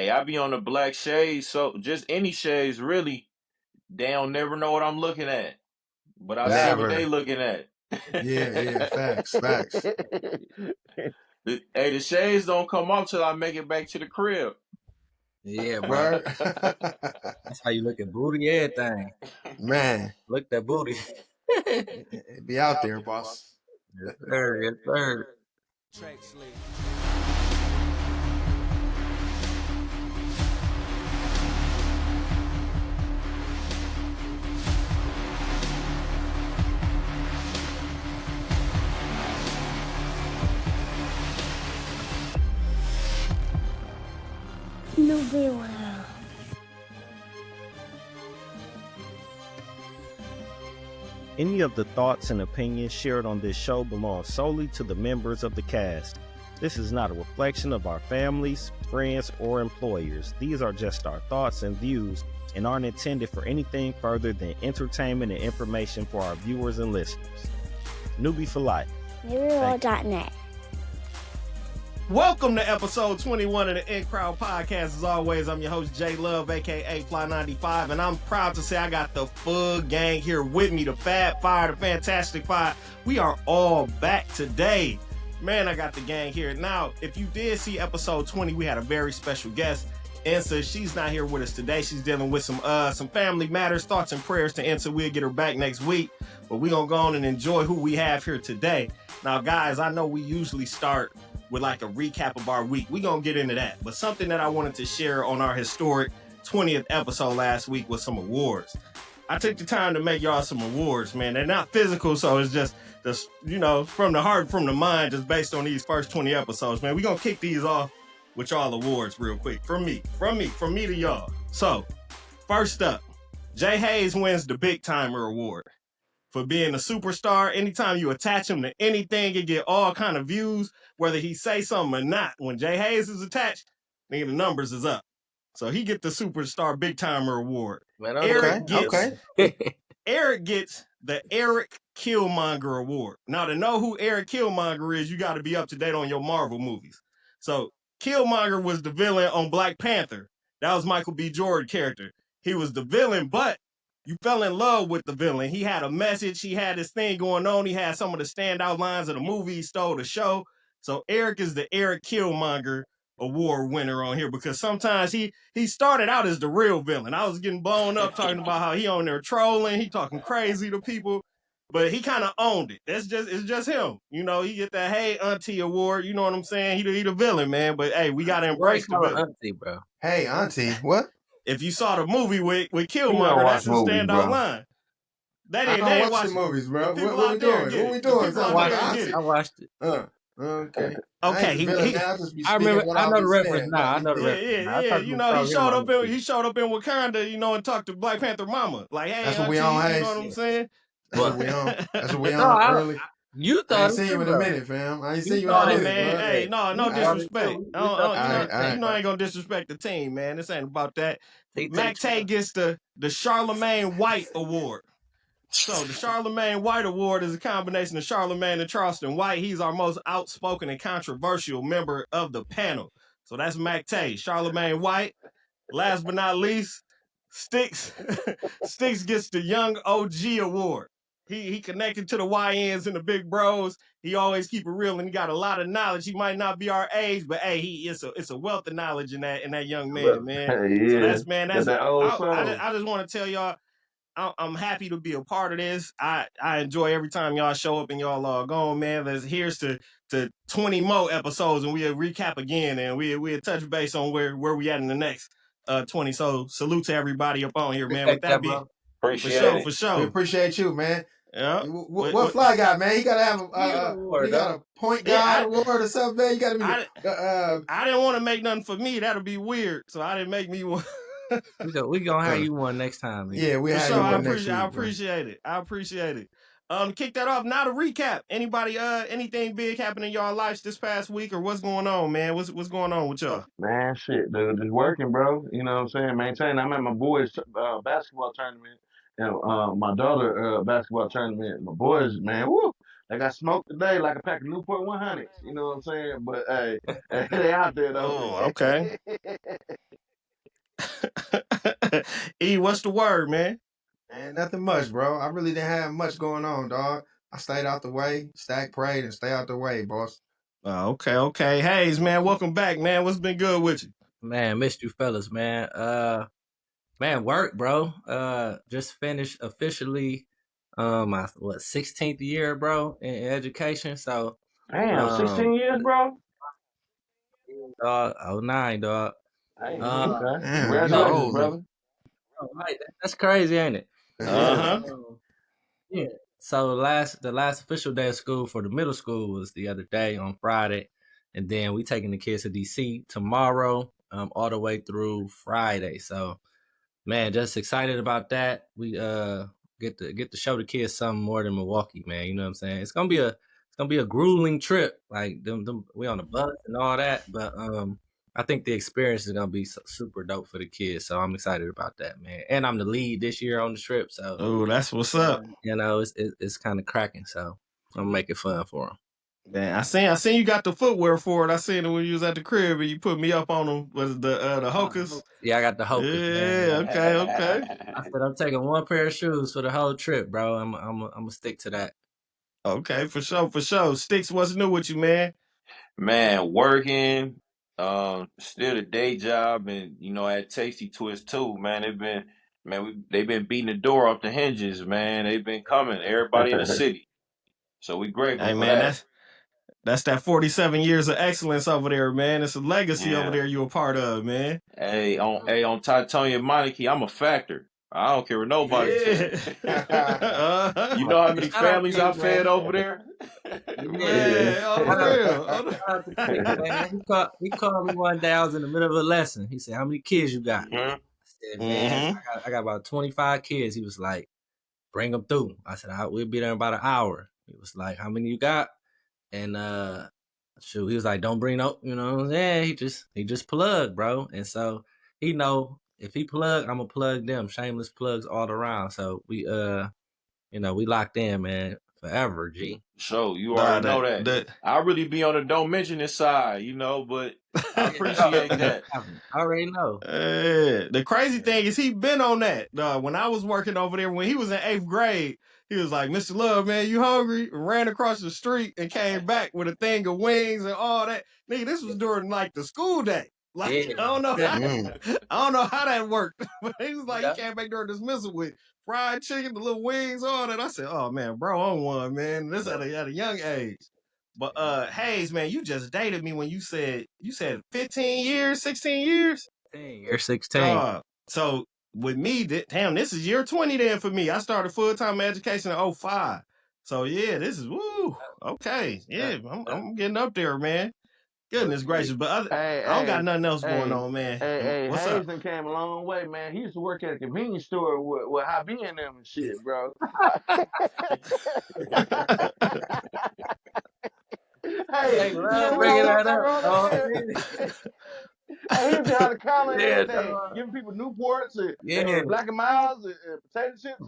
Hey, I be on the black shades, so just any shades really. They don't never know what I'm looking at, but I see what they Never. looking at. Yeah. Facts. Hey, the shades don't come off till I make it back to the crib. Yeah, bro. Word. That's how you look at booty, everything. Man, Look at that booty. it be out there, boss. Yes, sir. Yes, sir. N.U.B.Y. Any of the thoughts and opinions shared on this show belong solely to the members of the cast. This is not a reflection of our families, friends, or employers. These are just our thoughts and views and aren't intended for anything further than entertainment and information for our viewers and listeners. N.U.B.Y for life. N.U.B.Y.net. Welcome to episode 21 of the In Crowd Podcast. As always, I'm your host, J Love, aka Fly95, and I'm proud to say I got the full gang here with me, the Fab Fire, the Fantastic Five. We are all back today. Man, I got the gang here. Now, if you did see episode 20, we had a very special guest. Ensa, she's not here with us today. She's dealing with some family matters, thoughts and prayers to Ensa. We'll get her back next week, but we're going to go on and enjoy who we have here today. Now, guys, I know we usually start with like a recap of our week. We're going to get into that. But something that I wanted to share on our historic 20th episode last week was some awards. I took the time to make y'all some awards, man. They're not physical, so it's just from the heart, from the mind, just based on these first 20 episodes, man. We're going to kick these off with y'all awards real quick. From me to y'all. So, first up, Jay Hayes wins the Big Timer Award for being a superstar. Anytime you attach him to anything, you get all kind of views, whether he say something or not. When Jay Hayes is attached, nigga, the numbers is up. So he get the Superstar Big Timer Award. Man, Eric Okay. gets the Eric Killmonger Award. Now, to know who Eric Killmonger is, you got to be up to date on your Marvel movies. So Killmonger was the villain on Black Panther. That was Michael B. Jordan character. He was the villain, but you fell in love with the villain. He had a message. He had this thing going on. He had some of the standout lines of the movie. He stole the show. So Eric is the Eric Killmonger Award winner on here because sometimes he started out as the real villain. I was getting blown up talking about how he on there trolling. He talking crazy to people, but he kind of owned it. It's just him. You know, he get that Hey Auntie Award. You know what I'm saying? He the villain, man. But hey, we got to embrace the villain. Auntie, bro. Hey, Auntie, what? If you saw the movie with Killmonger, that's a standout line. I don't watch the movies, bro. What we doing? What we doing? I watched it. Okay. I remember. I know the reference now. I know the reference. Yeah. You know, he showed up in Wakanda, you know, and talked to Black Panther Mama. Like, hey, that's what Auntie, we on. you know what I'm saying? That's what we on. That's what we on early. You thought I ain't seen you in a minute, fam. I ain't seen you in a minute, man. bro. Hey, no disrespect. You know, I ain't gonna disrespect the team, man. This ain't about that. Mactae gets the Charlemagne White Award. So the Charlemagne White Award is a combination of Charlemagne and Charleston White. He's our most outspoken and controversial member of the panel. So that's Mactae. Charlemagne White. Last but not least, Sticks. Sticks gets the Young OG Award. He connected to the YNs and the big bros. He always keep it real and he got a lot of knowledge. He might not be our age, but hey, it's a wealth of knowledge in that young man, man. Yeah. So that's that old song. I just want to tell y'all, I'm happy to be a part of this. I enjoy every time y'all show up and y'all log on, man. Here's to 20 more episodes and we'll recap again and we'll touch base on where we at in the next 20. So salute to everybody up on here, man. With that being, for sure. We appreciate you, man. Yeah. What Fly got, man? He gotta have he got a point guard award or something, man. You gotta be. I didn't want to make nothing for me. That'll be weird. So I didn't make me one. we gonna have you one next time. Man. Yeah, we have you one next week. I appreciate it. Kick that off. Now to recap. Anybody, anything big happened in y'all lives this past week, or what's going on, man? What's going on with y'all? Man, shit, dude, just working, bro. You know what I'm saying? Maintaining. I'm at my boys' basketball tournament. My daughter basketball tournament. My boys, man, woo, they got smoked today like a pack of Newport 100s. You know what I'm saying? But hey, they out there though. Oh, okay. E, what's the word, man? Man, nothing much, bro. I really didn't have much going on, dog. I stayed out the way, stack, prayed, and stay out the way, boss. Okay. Hayes, man, welcome back, man. What's been good with you? Man, missed you fellas, man. Man, work, bro. Just finished officially my 16th year, bro, in education. So Damn, 16 years, bro. dog, 09, dog. Hey, Uh okay. Damn, you Congratulations, old, man. brother. right, that's crazy, ain't it? Uh-huh. Yeah. So the last official day of school for the middle school was the other day on Friday, and then we taking the kids to DC tomorrow, all the way through Friday. So man, just excited about that. We get to show the kids something more than Milwaukee, man. You know what I'm saying? It's gonna be a grueling trip. Like them we on the bus and all that, but I think the experience is gonna be super dope for the kids. So I'm excited about that, man. And I'm the lead this year on the trip, so Oh, that's what's up. you know it's kind of cracking. So I'm gonna make it fun for them. Man, I seen you got the footwear for it. I seen it when you was at the crib and you put me up on them. Was it the Hocus? Yeah, I got the Hocus, man. Yeah, okay. I said I'm taking one pair of shoes for the whole trip, bro. I'm gonna stick to that. Okay, for sure. Sticks, what's new with you, man? Man, working, still a day job, and at Tasty Twist too, man. They've been beating the door off the hinges, man. They've been coming, everybody in the city. So we grateful Hey, for man, that. that's that 47 years of excellence over there, man. It's a legacy over Yeah. there you a part of, man. On Titanium Monarchy, I'm a factor. I don't care what nobody Yeah. say. Uh-huh. You know how many Shout out families to I you, fed man. over there? Man, on the Shout out, real. shout out to Clipse, man. He called me one day. I was in the middle of a lesson. He said, "How many kids you got?" Mhm. I said, "Man, Mm-hmm. I got about 25 kids." He was like, "Bring them through." I said, "We'll be there in about an hour." He was like, "How many you got?" And shoot, he was like, "Don't bring no," you know what I'm saying? He just plugged, bro. And so he know if he plug, I'ma plug them. Shameless plugs all around. So we locked in, man, forever, G. So you Nah, already know that. I really be on the don't mention this side, but I appreciate that. I already know. The crazy thing is he been on that. When I was working over there, when he was in 8th grade, he was like, "Mr. Love, man, you hungry?" Ran across the street and came back with a thing of wings and all that. Nigga, this was during like the school day. Like, Yeah. I don't know how that worked. But he was like, Yeah. he came back during dismissal with fried chicken, the little wings, all that. I said, "Oh man, bro, I'm one, man." This at a young age. But Hayes, man, you just dated me when you said 15 years, 16 years? You're 16. Dog. So with me, damn, this is year 20 then for me. I started full-time education in 05. So yeah, this is woo. Okay. Yeah, I'm getting up there, man. Goodness gracious. But Hey, I don't got hey, nothing else going hey, on, man. hey, What's up? Hayes done came a long way, man. He used to work at a convenience store with Hobby and them and shit, bro. Hey, Hey, you love remember when I bringing worked that out up, around dog. there? Hey, he used to have the counter and Yeah, everything, dog. giving people Newports Yeah. and Black and Miles and potato chips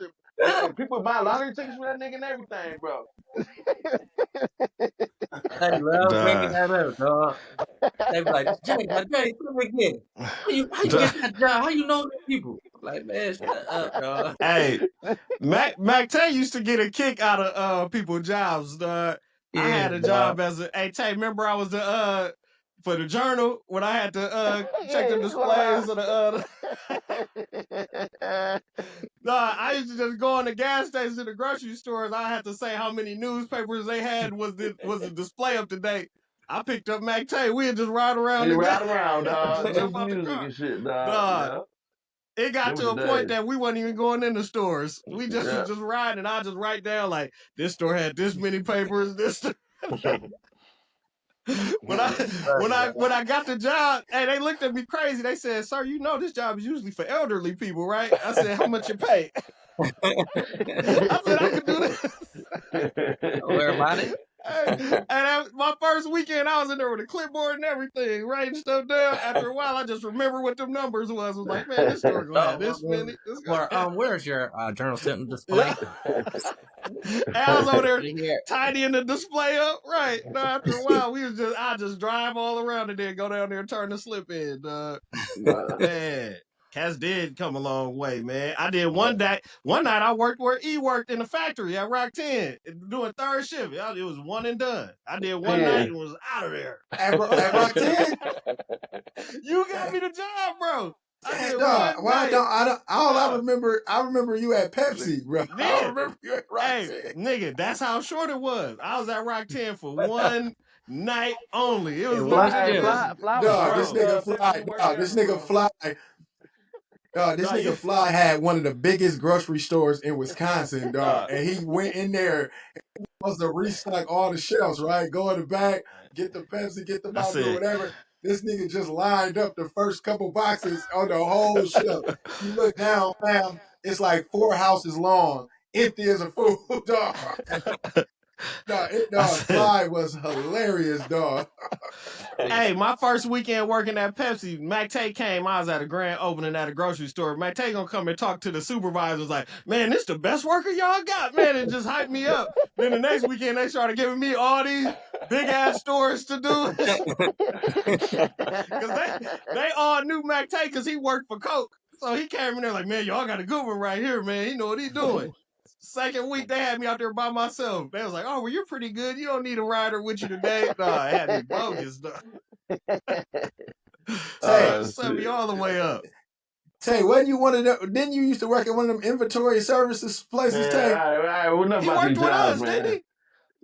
and people buying lottery tickets for that nigga and everything, bro. Hey, love bringing Duh. that up, dog. They be like, Jay, tell me again. How you Duh. get that job? How you know them people? Like, man, shut up, dog. Hey, Mactae used to get a kick out of people's jobs. I Yeah, had a dog. job as a Tay. Remember, I was the for the journal when I had to check Yeah, the he's one of displays of the. our. Nah, I used to just go in the gas stations and the grocery stores. I had to say how many newspapers they had was the display up to date. I picked up Mactae. We'd just ride around You the day, ride around, dog. just jump Listen to out the music car. and shit, dog. Dog, Yeah. it got Them was to the a point days. that we wasn't even going in the stores. We just Yeah. was just riding. I just write down like this store had this many papers. This when I got the job, hey, they looked at me crazy. They said, "Sir, you know this job is usually for elderly people, right?" I said, "How much you pay?" I said, "I could do this." Don't worry about it. My first weekend, I was in there with a clipboard and everything, writing stuff down. After a while, I just remember what them numbers was. I was like, man, this store gonna have this many. Where's your journal sitting display? I was over there Yeah. tidying the display up. Right. No, after a while, I just drive all around and then go down there and turn the slip in. Man. Cass did come a long way, man. I did one night I worked where E worked in the factory at Rock 10, doing third shift. It was one and done. I did one night and was out of there. At Rock 10? You got me the job, bro. I did Dog, one well, night. I remember you at Pepsi, bro. I don't remember you at Rock 10. Nigga, that's how short it was. I was at Rock 10 for one night only. It was Fly dog, this nigga fly. Dog, this nigga fly. Dog, this nigga Fly had one of the biggest grocery stores in Wisconsin, dog. And he went in there and was to restock all the shelves, right? Go in the back, get the Pepsi, get the Mountain Dew, whatever. This nigga just lined up the first couple boxes on the whole shelf. You look down, fam, it's like 4 houses long, empty as a fool, dog. Fly was hilarious, dog. Hey, my first weekend working at Pepsi, Mactae came. I was at a grand opening at a grocery store. Mactae gonna come and talk to the supervisors like, man, this the best worker y'all got, man. It just hyped me up. Then the next weekend, they started giving me all these big-ass stores to do. Because they all knew Mactae because he worked for Coke. So he came in there like, man, y'all got a good one right here, man. He know what he doing. Second week, they had me out there by myself. They was like, oh, well, you're pretty good. You don't need a rider with you today. No, I had me bogus. Set me all the way up. Tay, wasn't you one of them? Didn't you used to work at one of them inventory services places, Tay? He worked with us, didn't he?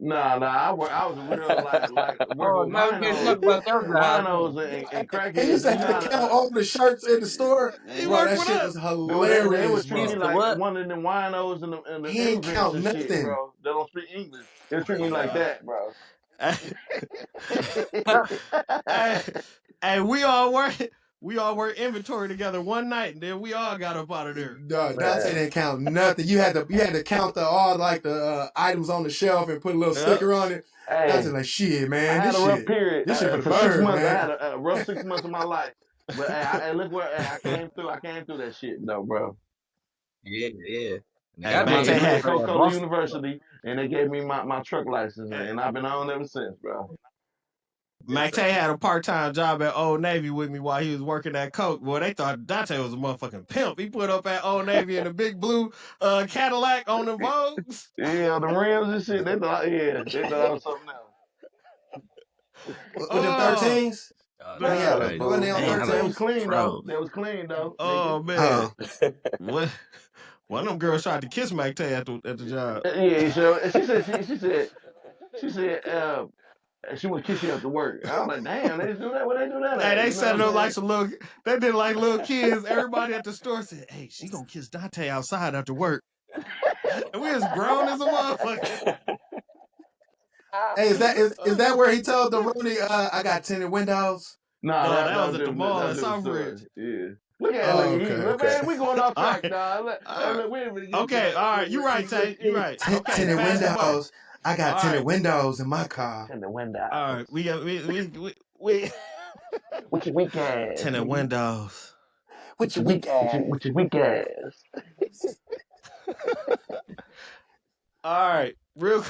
Nah, I was a real like working with winos and crackheads. He used to have to count all the shirts in the store. He worked that with shit us. was hilarious. They would treat me like one of them winos and the he ain't count nothing, shit, bro. They don't speak English. They treat me like that, bro. Hey, we all work inventory together one night, and then we all got up out of there. Dog, Dante didn't count nothing. You had to count all the items on the shelf and put a little sticker on it. That's like shit, man. I had a rough period. This shit for for the 6 bird, months. man. I had a rough 6 months of my life. But look where I came through. I came through that shit though, bro. Yeah. I had Coca-Cola University, and they gave me my truck license, and I've been on ever since, bro. Mactae had a part-time job at Old Navy with me while he was working at Coke. Boy, they thought Dante was a motherfucking pimp. He put up at Old Navy in a big blue Cadillac on the Vogues. Yeah, the rims and shit. They thought I was something else. With the 13s? They was clean though. Oh man. What? One of them girls tried to kiss Mactae at the job. Yeah, she said she would kiss you after work. I was like, damn, they just do that? What they do that? Hey, they set it up like some little. They did like little kids. Everybody at the store said, "Hey, she gonna kiss Dante outside after work." And we was grown as a motherfucker. Hey, is that where he told the roadie, I got tinted windows? No, that was at the mall at Southbridge. Yeah. Look at it. Man, we going off track, dog. Okay, all right. You right, Tay. You right. Okay, tinted windows. I got tinted windows in my car. Tinted windows. All right, we What your weak ass? tinted windows. What your weak ass? What your weak ass? All right, real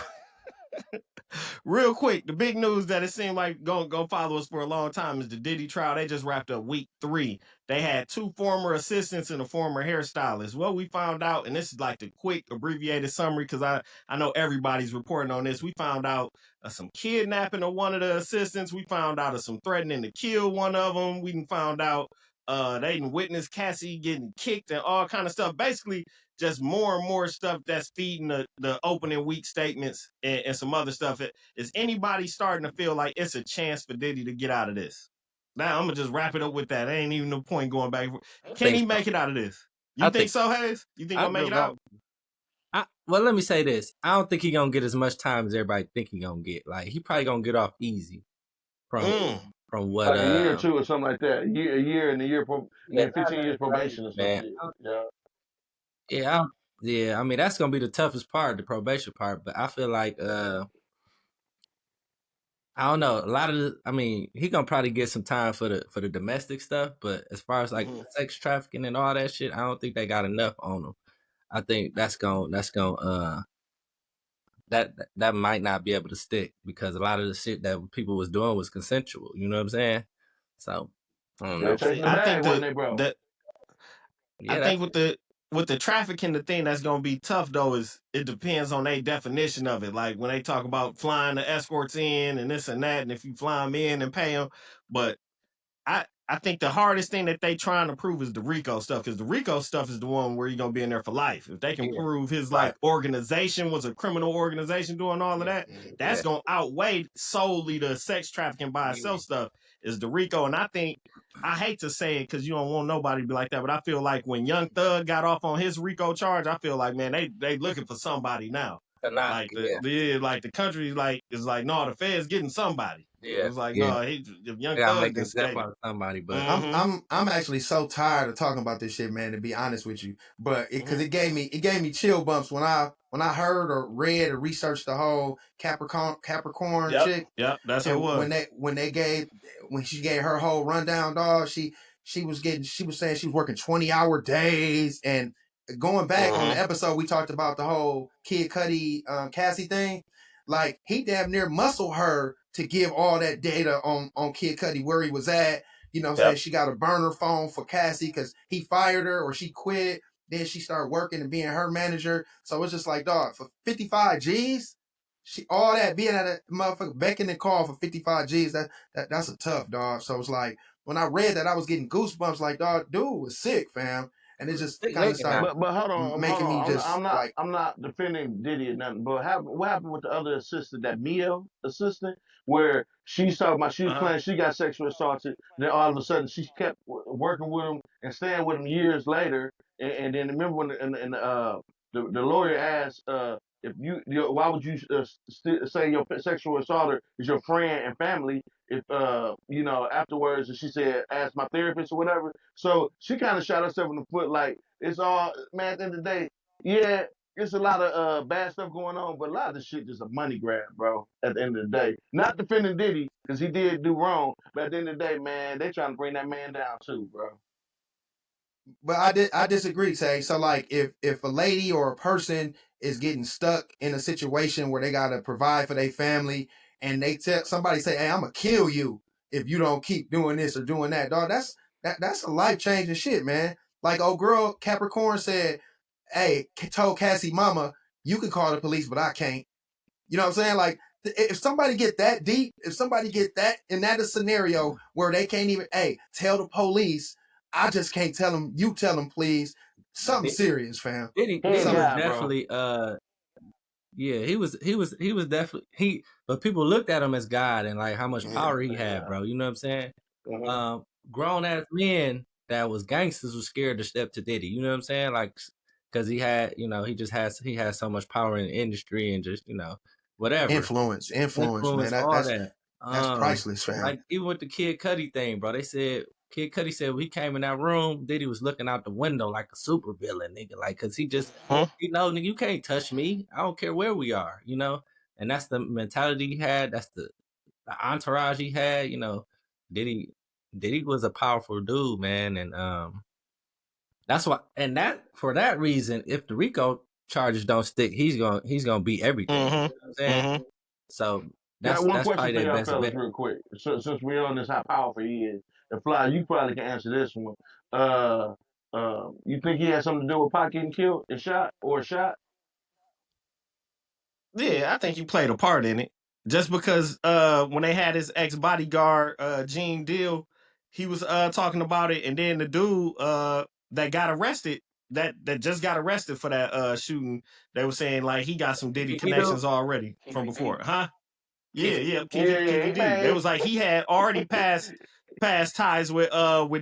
quick. The big news that it seemed like gonna follow us for a long time is the Diddy trial. They just wrapped up week 3. They had 2 former assistants and a former hairstylist. Well, we found out, and this is like the quick abbreviated summary because I know everybody's reporting on this. We found out some kidnapping of one of the assistants. We found out of some threatening to kill one of them. We found out they didn't witness Cassie getting kicked and all kind of stuff. Basically, just more and more stuff that's feeding the opening week statements and some other stuff. Is anybody starting to feel like it's a chance for Diddy to get out of this? Now, I'm going to just wrap it up with that. There ain't even no point going back. Can he make it out of this? You think so, Hayes? You think he'll make it out? Well, let me say this. I don't think he's going to get as much time as everybody think he's going to get. Like, he probably going to get off easy from what... Like a year or 2 or something like that. A year and a year, 15 years probation or something. Yeah, I mean, that's going to be the toughest part, the probation part. But I feel like... I don't know. He gonna probably get some time for the domestic stuff, but as far as like sex trafficking and all that shit, I don't think they got enough on him. I think that might not be able to stick because a lot of the shit that people was doing was consensual. You know what I'm saying? So I don't know. I think Yeah, I think that's with the trafficking, the thing that's gonna be tough though is it depends on their definition of it. Like when they talk about flying the escorts in and this and that, and if you fly them in and pay them, but I think the hardest thing that they trying to prove is the RICO stuff, because the RICO stuff is the one where you're gonna be in there for life. If they can yeah, prove his Right. like organization was a criminal organization doing all of that, yeah, that's gonna outweigh solely the sex trafficking by yeah. itself stuff is the RICO. And I think I hate to say it because you don't want nobody to be like that, but I feel like when Young Thug got off on his RICO charge, I feel like man, they looking for somebody now. Not, Like yeah, the country like is like no, the Fed's getting somebody. yeah, It's like yeah. no, if Young I gotta Thug make then this death stay. out of somebody, but Mm-hmm. I'm actually so tired of talking about this shit, man. To be honest with you, but because it Mm-hmm. gave me chill bumps when I heard or read or researched the whole Capricorn Yep. chick, Yep. That's who it and was. when she gave her whole rundown, dog, she was saying she was working 20-hour days, and going back on the Mm-hmm. episode we talked about the whole Kid Cudi Cassie thing, like he damn near muscle her to give all that data on Kid Cudi, where he was at. You know what I'm saying? Yep. She got a burner phone for Cassie because he fired her or she quit. Then she started working and being her manager. So it's just like, dog, for 55 G's, she all that being at a motherfucker beckoning and call for 55 G's, that's a tough, dog. So it's like when I read that, I was getting goosebumps, like, dog, dude was sick, fam. And it just sick kind of nigga now. started But hold making me on. just like, I'm not defending Diddy or nothing. But what happened with the other assistant, that Mio assistant, where she's talking about she was Uh-huh. playing, she got sexually assaulted, then all of a sudden she kept working with him and staying with him years later, and then remember when the lawyer asked if why would you say your sexual assaulter is your friend and family if afterwards, and she said ask my therapist or whatever. So she kind of shot herself in the foot, like it's all, man, at the end of the day, yeah, it's a lot of bad stuff going on, but a lot of this shit just a money grab, bro. At the end of the day, not defending Diddy because he did do wrong, but at the end of the day, man, they trying to bring that man down too, bro. but I disagree, say. So like if a lady or a person is getting stuck in a situation where they gotta provide for their family and they tell somebody say, hey, I'm gonna kill you if you don't keep doing this or doing that, dog, that's a life changing shit, man. Like old girl Capricorn said, hey, told Cassie mama, you can call the police, but I can't. You know what I'm saying? Like if somebody get that deep, if somebody get that in that scenario where they can't even, hey, tell the police, I just can't tell them. You tell them, please. Something serious, fam. He ain't Diddy was Something. God, bro. definitely yeah, he was definitely but people looked at him as God and like how much Yeah. power he had, Yeah. bro. You know what I'm saying? Mhm. Grown ass men that was gangsters was scared to step to Diddy. You know what I'm saying? Like, because he had, he has so much power in the industry and just, whatever Influence, man. influence, That all that's that. that's priceless, fam. Like even with the Kid Cudi thing, bro. They said Kid Cudi said when he came in that room, Diddy was looking out the window like a super villain, nigga. Like, cause he just, Huh? nigga, you can't touch me. I don't care where we are, And that's the mentality he had. That's the entourage he had. Diddy, Diddy was a powerful dude, man, and that's why. And that for that reason, if the RICO charges don't stick, he's gonna beat everything. You know what I'm Mm-hmm. saying? Mm-hmm. So Got that's one that's question probably for their y'all best fellas bet. real quick. So, since we're on this, how powerful he is. And Fly, you probably can answer this one. Uh, you think he had something to do with Pac getting killed and shot or shot? Yeah, I think he played a part in it. Just because when they had his ex bodyguard Gene Deal, he was talking about it, and then the dude that got arrested, that just got arrested for that shooting, they were saying like he got some Diddy He do. connections already from before, huh? Yeah, Keith, yeah, Yeah, Keefy D. They man. was like he had already passed ties with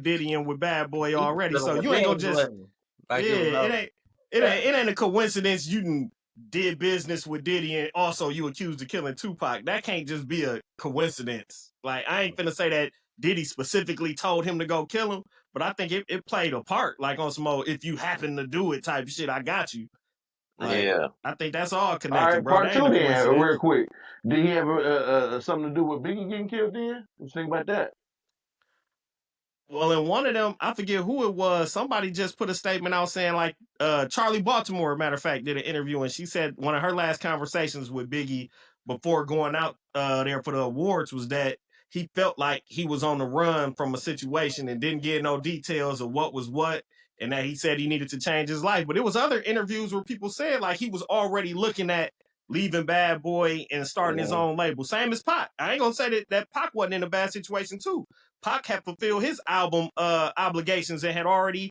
Diddy and with Bad Boy he was already. feeling So like a you ain't gonna being just blessing. yeah, Like it was it over. ain't it ain't a coincidence you did business with Diddy and also you accused of killing Tupac. That can't just be a coincidence. Like I ain't finna say that Diddy specifically told him to go kill him, but I think it played a part, like on some old, if you happen to do it type of shit, I got you. Like Yeah. I think that's all All connected, right, bro. part That ain't two a then, real coincidence. quick. Did he have something to do with Biggie getting killed then? What you think about that? Well, in one of them, I forget who it was. Somebody just put a statement out saying like Charlie Baltimore, matter of fact, did an interview and she said one of her last conversations with Biggie before going out there for the awards was that he felt like he was on the run from a situation and didn't get no details of what was what. and that he said he needed to change his life. But it was other interviews where people said like he was already looking at leaving Bad Boy and starting his own label. Same as Pac. I ain't gonna say that Pac wasn't in a bad situation too. Pac had fulfilled his album obligations and had already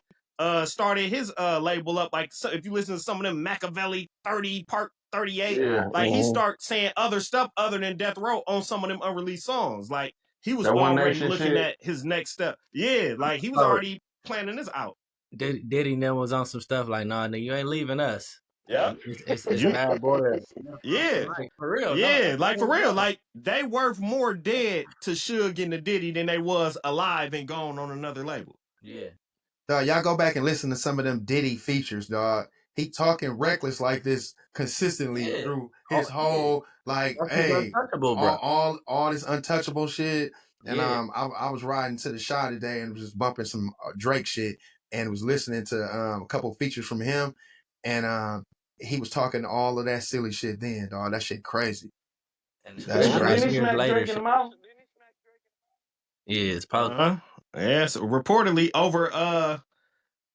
started his label up. Like, so if you listen to some of them Machiavelli 30 Part 38, Yeah. like he start saying other stuff other than Death Row on some of them unreleased songs. Like he was That One already Nation looking shit. at his next step. Yeah, like he was So already planning this out. Diddy then was on some stuff like, nah, nigga, you ain't leaving us. Yeah. It's Bad Boy. Yeah. Like, for real. Yeah, No, like for real. Like they worth more dead to Suge and the Diddy than they was alive and gone on another label. Yeah. Dog, y'all go back and listen to some of them Diddy features, dog. He talking reckless like this consistently through his whole like, hey, untouchable, bro. all this untouchable shit. And Yeah. I was riding to the shop today and was just bumping some Drake shit and was listening to a couple features from him, and he was talking all of that silly shit. Then, dog, that shit crazy. And That's Didn't crazy. he years smack later, Drake in the mouth? yeah, it's probably Yes, reportedly over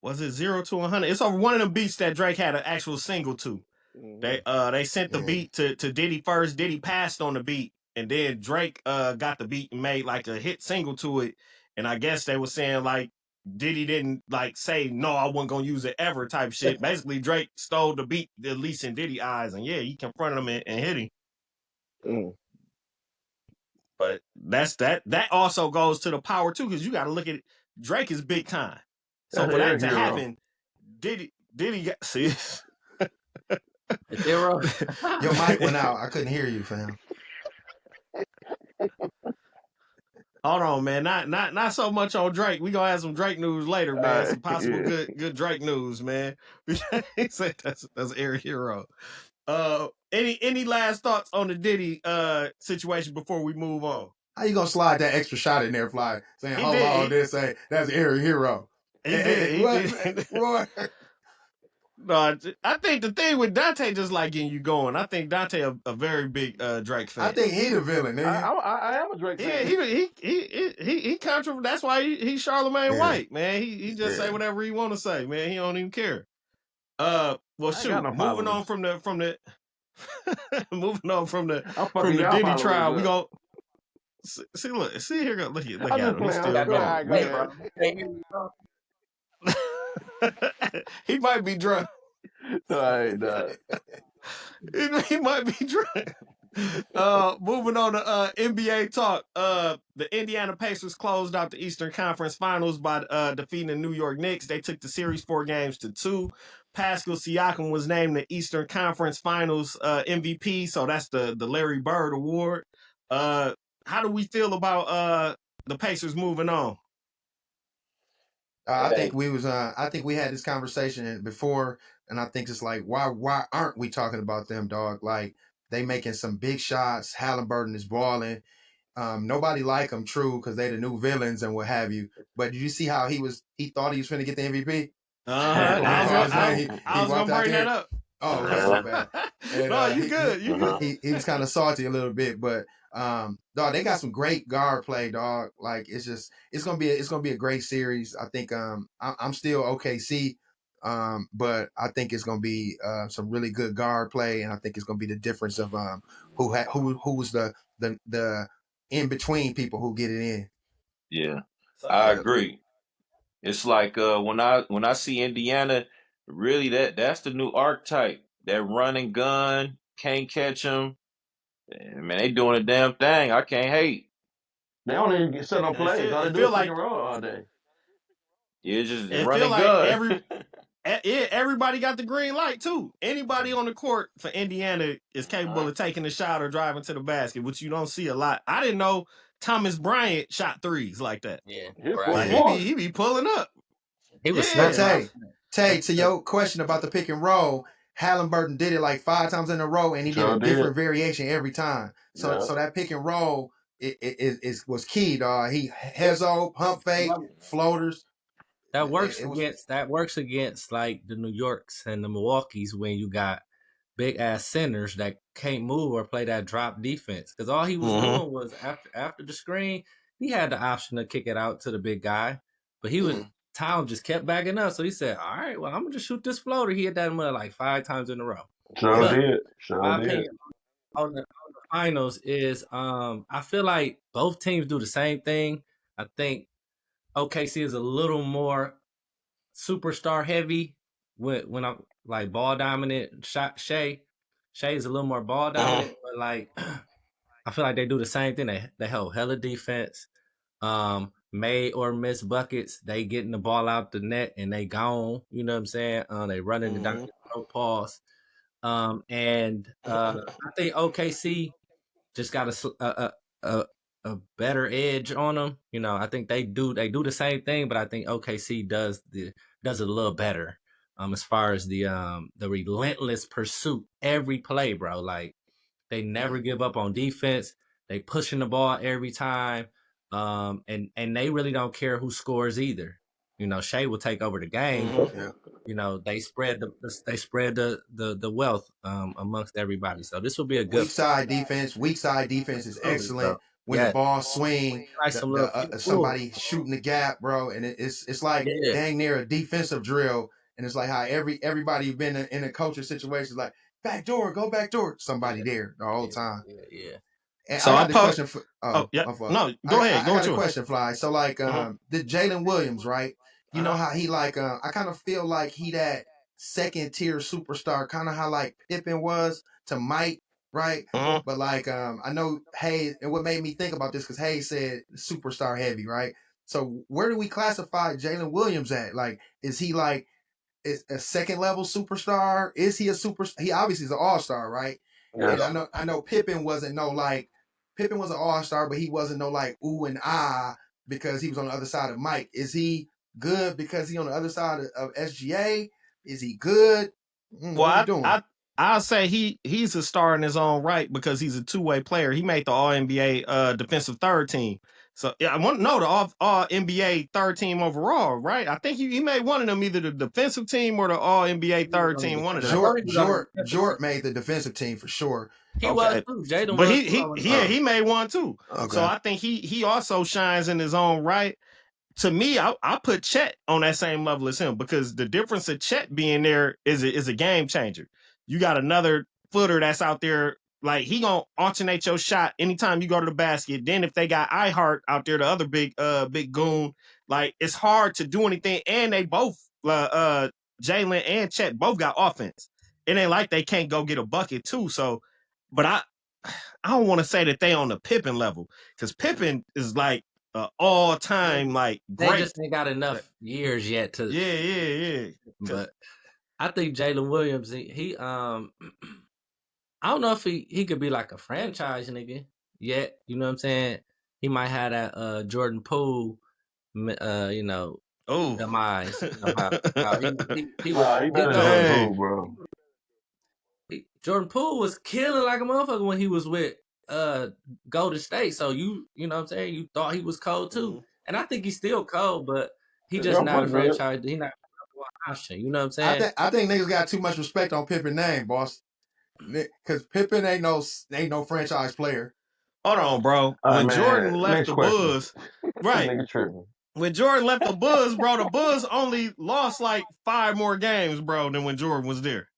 was it 0 to 100? It's over one of them beats that Drake had an actual single to. They sent the beat to Diddy first. Diddy passed on the beat, and then Drake got the beat and made like a hit single to it. And I guess they were saying like Diddy didn't like say no, I wasn't gonna use it ever type shit. Basically, Drake stole the beat, at least in Diddy eyes, and yeah, he confronted him and hit him. Mm. But that also goes to the power too, because you got to look at it. Drake is big time, so That's for that Erik to hero. happen, Diddy got see. Zero. Your mic went out. I couldn't hear you, fam. Hold on, man. Not so much on Drake. We gonna have some Drake news later, man. Some possible Yeah. good Drake news, man. He said that's Erik hero. Any last thoughts on the Diddy situation before we move on? How you gonna slide that extra shot in there, Fly? Saying, He hold did. on, this say that's Erik hero. He did. He What, did. Roy? No, I think the thing with Dante just like getting you going. I think Dante a very big Drake fan. I think he the villain, nigga. I am a Drake fan. Yeah, he controversial. That's why he's Charlemagne Yeah. White, man. He just say whatever he want to say, man. He don't even care. Well, shoot. no Moving on followers. from the moving on from the I'm fucking y'all Diddy followers trial. We up. go see here. Look I'm at just him. playing. He's I'm still just going. playing. Wait, bro. He might be drunk. All right, dog. He might be drunk. Moving on to NBA talk. The Indiana Pacers closed out the Eastern Conference Finals by defeating the New York Knicks. They took the series 4-2. Pascal Siakim was named the Eastern Conference Finals MVP, so that's the Larry Bird Award. How do we feel about the Pacers moving on? I think we had this conversation before, and I think it's like, why aren't we talking about them, dog? Like, they making some big shots. Halliburton is balling. Nobody like them, true, because they the new villains and what have you. But did you see how he thought he was finna get the MVP? I was gonna bring that up. Oh, okay, my bad. And, no, you good. You good. He was kind of salty a little bit, but dog, they got some great guard play, dog. Like, it's gonna be a great series. I think I'm still OKC, but I think it's gonna be some really good guard play, and I think it's gonna be the difference of who was the in between people who get it in. Yeah, I agree. It's like when I see Indiana, really that's the new archetype. That run and gun, can't catch them. Man, they doing a damn thing. I can't hate. They don't even get set on plays. All they do is pick and roll all day. Yeah, just it run feel and like gun. everybody got the green light too. Anybody on the court for Indiana is capable of taking a shot or driving to the basket, which you don't see a lot. I didn't know Thomas Bryant shot threes like that. Yeah, like, he be pulling up. He was Tay, to your question about the pick and roll, Halliburton did it like 5 times in a row, and he did a different variation every time. So that pick and roll was key, dog. He hezo, pump fake, floaters. That works against like the New Yorks and the Milwaukees when you got big ass centers that can't move or play that drop defense. Because all he was doing was after the screen, he had the option to kick it out to the big guy, but he was Town just kept backing up. So he said, all right, well, I'm gonna just shoot this floater. He hit that mud like 5 times in a row. Sure But did. Sure my did. opinion on the finals is I feel like both teams do the same thing. I think OKC is a little more superstar heavy when I'm like ball dominant. Shea is a little more ball dominant, but like I feel like they do the same thing. They hold hella defense. Made or miss buckets, they getting the ball out the net and they gone. You know what I'm saying? They running it down your pause. And I think OKC just got a better edge on them. You know, I think they do the same thing, but I think OKC does it a little better. As far as the relentless pursuit every play, bro. Like they never give up on defense. They pushing the ball every time. And they really don't care who scores either. You know, Shea will take over the game. Yeah. You know, they spread the wealth amongst everybody. So this will be a good Weak side defense is absolutely, bro. excellent. When the Yeah, ball swing, like some little somebody shooting the gap, bro, and it's like yeah, dang near a defensive drill. And it's like how everybody been in a coaching situation, like back door, go back door, somebody there the whole time. yeah. And So I I got the post. question for Oh yeah, my fault. no, go ahead, I go got a to it. question, Fly. So like the Jalen Williams, right? You know how he like I kind of feel like he that second tier superstar, kind of how like Pippen was to Mike, right? But like I know Hayes, and what made me think about this because Hayes said superstar heavy, right? So where do we classify Jalen Williams at? Like, is he like is a second level superstar? Is he a super? He obviously is an all star, right? Yes. And I know Pippen wasn't no like Pippen was an all star, but he wasn't no like ooh and ah because he was on the other side of Mike. Is he good because he on the other side of SGA? Is he good? What we Well, doing? I'll say he's a star in his own right because he's a two-way player. He made the All NBA defensive third team. So yeah, I want to know the all NBA third team overall, right? I think he made one of them, either the defensive team or the All NBA third team. One of them. Jort made the defensive team for sure. He was too. Jaden But was he made one too. Okay. So I think he also shines in his own right. To me, I put Chet on that same level as him because the difference of Chet being there is a game changer. You got another footer that's out there, like he gonna alternate your shot anytime you go to the basket. Then if they got iHeart out there, the other big goon, like it's hard to do anything. And they both Jalen and Chet both got offense. It ain't like they can't go get a bucket too. So, but I don't want to say that they on the Pippen level because Pippen is like all time like great. They just ain't got enough years yet to. Yeah. But I think Jalen Williams, he I don't know if he could be like a franchise nigga yet. You know what I'm saying? He might have that Jordan Poole, you know, demise. You know, how he was. He better than Jordan Poole, bro. Jordan Poole was killing like a motherfucker when he was with Golden State. So you know what I'm saying? You thought he was cold too. And I think he's still cold, but he just not a franchise. He not an option. You know what I'm saying? I think niggas got too much respect on Pippen's name, boss. Because Pippen ain't no franchise player. Hold on, bro. When Jordan left the Bulls, right? When Jordan left the Bulls, bro, the Bulls only lost like 5 more games, bro, than when Jordan was there.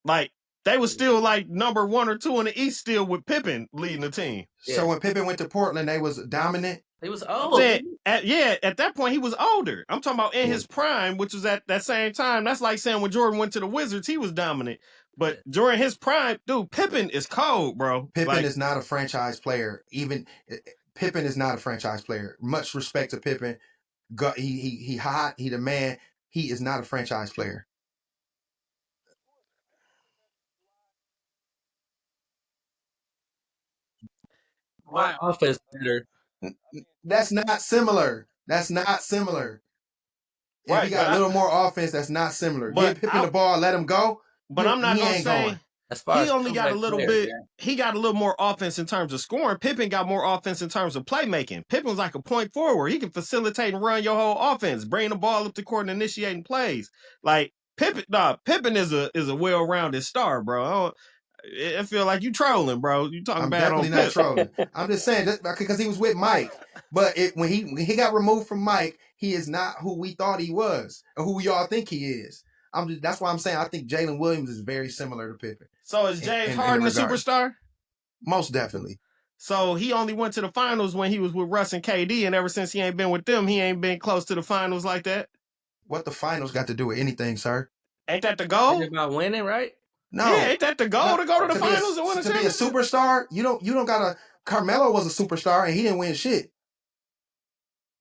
Like they was still like number 1 or 2 in the East, still with Pippen leading the team. Yeah. So when Pippen went to Portland, they was dominant. He was old. At that point, he was older. I'm talking about in his prime, which was at that same time. That's like saying when Jordan went to the Wizards, he was dominant. But during his prime, dude, Pippen is cold, bro. Pippen is not a franchise player. Even Pippen is not a franchise player. Much respect to Pippen. He hot. He the man. He is not a franchise player. My offense better. That's not similar. If he got a little more offense, that's not similar. Give Pippen the ball, let him go. But I'm not gonna say he only got a little bit. Yeah. He got a little more offense in terms of scoring. Pippen got more offense in terms of playmaking. Pippen's like a point forward. He can facilitate and run your whole offense, bring the ball up the court and initiating plays. Like Pippen is a well-rounded star, bro. I feel like you trolling, bro. You talking I'm bad on definitely not Pip. trolling. I'm just saying because he was with Mike. But when he got removed from Mike, he is not who we thought he was or who we all think he is. That's why I'm saying I think Jalen Williams is very similar to Pippen. So is James in Harden a the regard. superstar? Most definitely. So he only went to the finals when he was with Russ and KD, and ever since he ain't been with them, he ain't been close to the finals like that. What the finals got to do with anything, sir? Ain't that the goal? It's about winning, right? No. Yeah, ain't that the goal to go to the finals and win a championship? To be a superstar, you don't gotta. Carmelo was a superstar and he didn't win shit.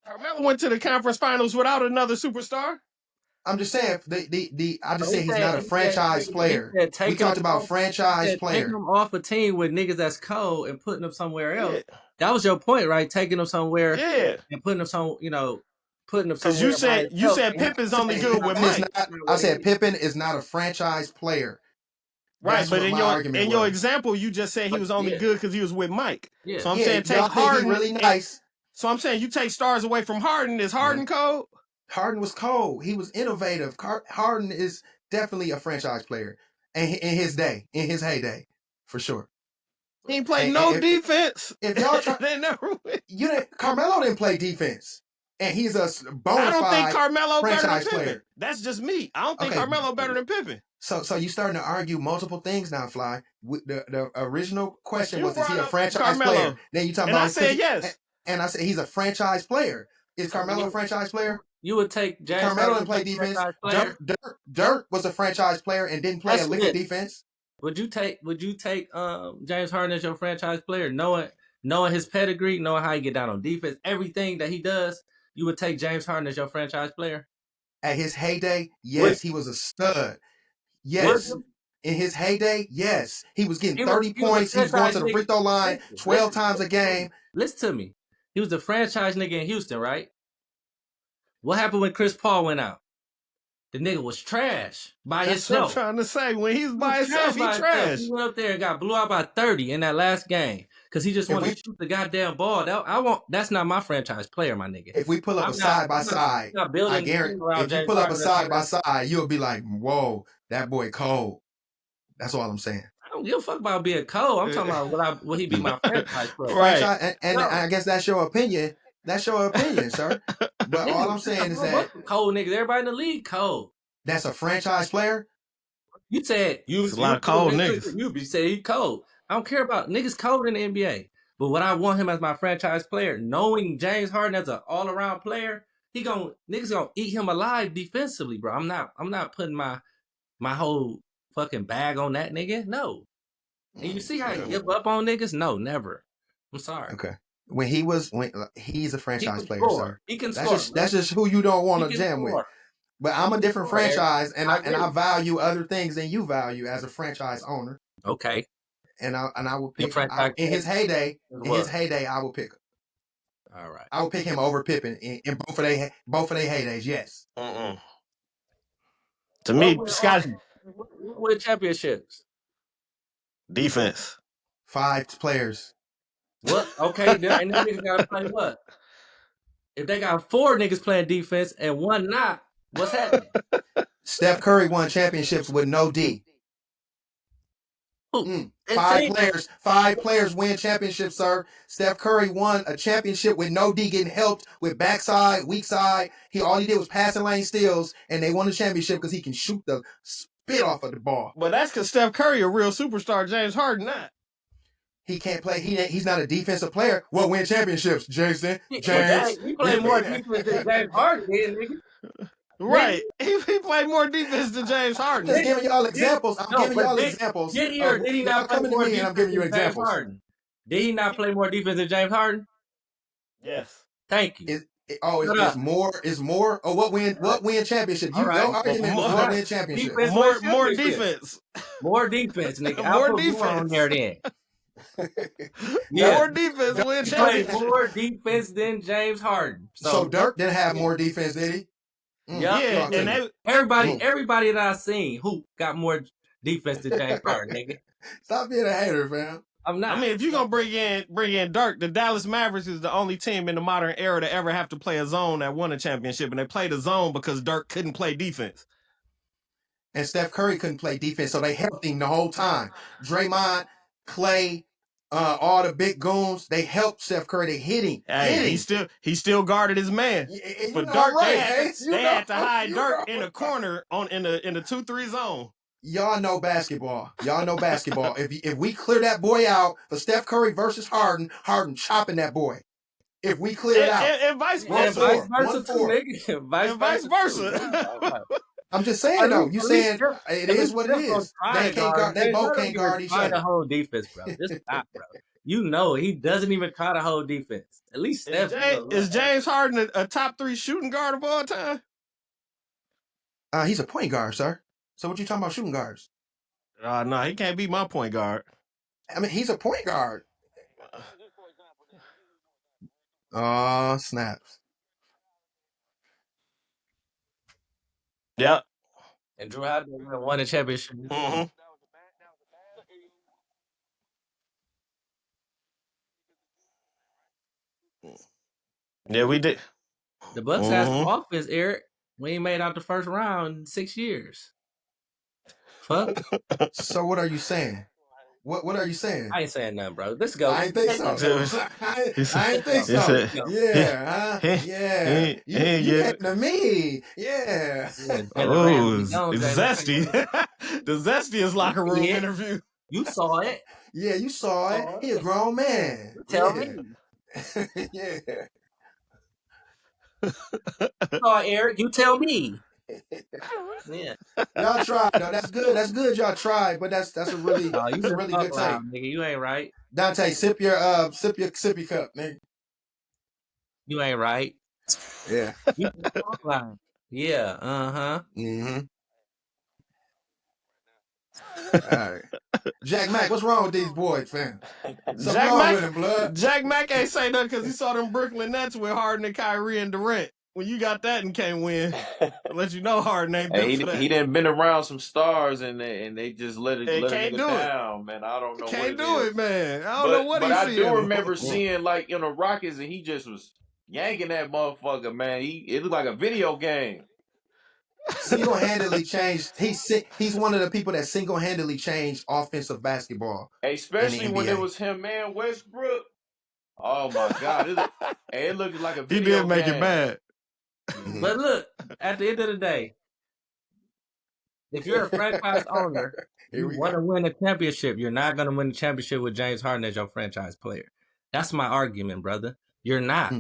Carmelo went to the conference finals without another superstar. I'm just saying I just say he's not a franchise player. We talked about franchise player. Taking him off a team with niggas that's cold and putting them somewhere else. Yeah. That was your point, right? Taking them somewhere, and putting them putting them somewhere. Because you said Pippen's only good with Mike. I said Pippen is not a franchise player. Right, but in your example, you just said he was only good because he was with Mike. Yeah. So I'm saying take Harden. Really nice. So I'm saying you take stars away from Harden. Is Harden cold? Harden was cold. He was innovative. Harden is definitely a franchise player, and in his heyday, for sure. He ain't played no defense. If y'all try, they never win. Carmelo didn't play defense, and he's a bona fide I don't think Carmelo better than Pippen. Player. That's just me. I don't think Carmelo better than Pippen. So you're starting to argue multiple things now, Fly. The original question was, is he a franchise player? Then you talking about, I said yes. And I said he's a franchise player. Is Carmelo a franchise player? You would take James Carmelo didn't play defense. Dirk was a franchise player and didn't play a lick of defense. Would you take James Harden as your franchise player, knowing his pedigree, knowing how he get down on defense, everything that he does? You would take James Harden as your franchise player? At his heyday, yes, he was a stud. Yes. In his heyday, yes. He was getting 30 points. He was going to the free throw line 12 times a game. Listen to me. He was the franchise nigga in Houston, right? What happened when Chris Paul went out? The nigga was trash by himself. That's what I'm trying to say. When he's by himself, he trash. He went up there and got blew out by 30 in that last game because he just wanted to shoot the goddamn ball. That's not my franchise player, my nigga. If we pull up a side by side, I guarantee. If you pull up a side by side, you'll be like, "Whoa, that boy cold." That's all I'm saying. I don't give a fuck about being cold. I'm talking about will he be my franchise player? Right. And I guess that's your opinion. That's your opinion, sir. But all I'm saying is that cold niggas, everybody in the league cold. That's a franchise player. You said a lot of cold niggas. You say he cold. I don't care about niggas cold in the NBA. But what I want him as my franchise player, knowing James Harden as an all around player, niggas gonna eat him alive defensively, bro. I'm not putting my whole fucking bag on that nigga. No. And you see how he give up on niggas? No, never. I'm sorry. Okay. When he's a franchise player, sir. He can score. That's just who you don't want to jam with. But I'm a different franchise, and I value other things than you value as a franchise owner. Okay. And I will pick in his heyday. I will pick him. All right. I will pick him over Pippen in both of their heydays. Yes. To me, Scott, with championships, defense, 5 players. What? Okay, then niggas gotta play what? If they got 4 niggas playing defense and 1 not, what's happening? Steph Curry won championships with no D. 5 players win championships, sir. Steph Curry won a championship with no D, getting helped with backside, weak side. All he did was passing lane steals, and they won the championship because he can shoot the spit off of the ball. But that's because Steph Curry a real superstar. James Harden not. He can't play. He's not a defensive player. What win championships, Jason? James. He played more defense than James Harden did, nigga. Right. He played more defense than James Harden. I'm just giving y'all examples. Examples. Did he not play more defense than James Harden? Did he not play more defense than James Harden? Yes. Thank you. It's more. Oh, what win championship? Your argument was what win championship. More defense. More defense, nigga. More defense on there then. More defense win championship. More defense than James Harden. So Dirk didn't have more defense, did he? Yeah, and everybody that I seen who got more defense than James Harden, nigga. Stop being a hater, fam. I'm not. I mean, if you're gonna bring in Dirk, the Dallas Mavericks is the only team in the modern era to ever have to play a zone that won a championship, and they played a zone because Dirk couldn't play defense. and Steph Curry couldn't play defense, so they helped him the whole time. Draymond, Clay, all the big goons, they helped Steph Curry. They hit him. Hey, he still guarded his man. And For you know Dirk, I'm right, Hayes. they had to hide Dirk in the corner in the 2-3 zone. Y'all know basketball. If we clear that boy out for Steph Curry versus Harden chopping that boy. If we clear it out. And vice versa. Vice versa too, nigga. Vice versa. I'm just saying though. You saying it is what it is. They can't guard. They both can't guard each other. The whole defense, bro. Just stop, bro. You know he doesn't even try to hold defense. At least Steph. Is James Harden a top 3 shooting guard of all time? He's a point guard, sir. So what you talking about shooting guards? No, he can't be my point guard. I mean, he's a point guard. Oh, snaps. Yep. And Drew Holiday won a championship. Mm-hmm. Yeah, we did. The Bucks had some offense, Eric. We ain't made out the first round in 6 years. Fuck. So what are you saying? What are you saying? I ain't saying nothing, bro. Let's go. I ain't think so. I ain't think so. Yeah, yeah. You came to me. Yeah. Oh, Zesty. The Zestiest locker room interview. You saw it. Yeah, you saw it. He a grown man. Tell me. Yeah. Oh, Eric, you tell me. Yeah. Y'all tried though. That's good. That's good. Y'all tried, but that's a really good take. Nigga, you ain't right. Dante, sip your sippy cup, nigga. You ain't right. Yeah. You yeah. Mm-hmm. All right. Jack Mack, what's wrong with these boys, fam? Jack Mack ain't say nothing because he saw them Brooklyn Nets with Harden and Kyrie and Durant. When you got that and can't win, I'll let you know Harden ain't been for that. He done been around some stars and they just let it down, man. I don't know. Can't do it, man. I don't know what he's seeing. But I do remember seeing like in the Rockets and he just was yanking that motherfucker, man. It looked like a video game. Single-handedly changed. He's one of the people that single-handedly changed offensive basketball. Especially when it was him, man, Westbrook. Oh my God! It looked like a video game. He did make it bad. But look, at the end of the day, if you're a franchise owner, you want to win a championship. You're not going to win the championship with James Harden as your franchise player. That's my argument, brother. You're not.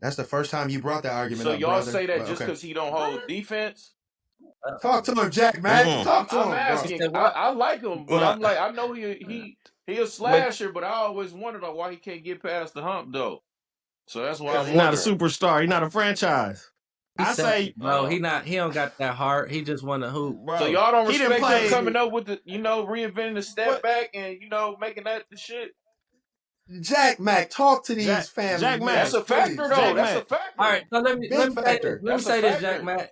That's the first time you brought that argument up, So y'all say that just because he don't hold defense? Talk to him, Jack, man. Talk to him. I'm asking. I like him, but I'm like, I know he a slasher, but I always wondered why he can't get past the hump, though. So that's why I'm He's not a superstar. He's not a franchise. I say, bro, he don't got that heart. He just want to hoop. Bro. So y'all don't respect him coming up with the, reinventing the step back and making that the shit. Jack Mack, talk to these families. Jack Mack, that's a factor though. That's a factor. All right, so let me say this, Jack Mack.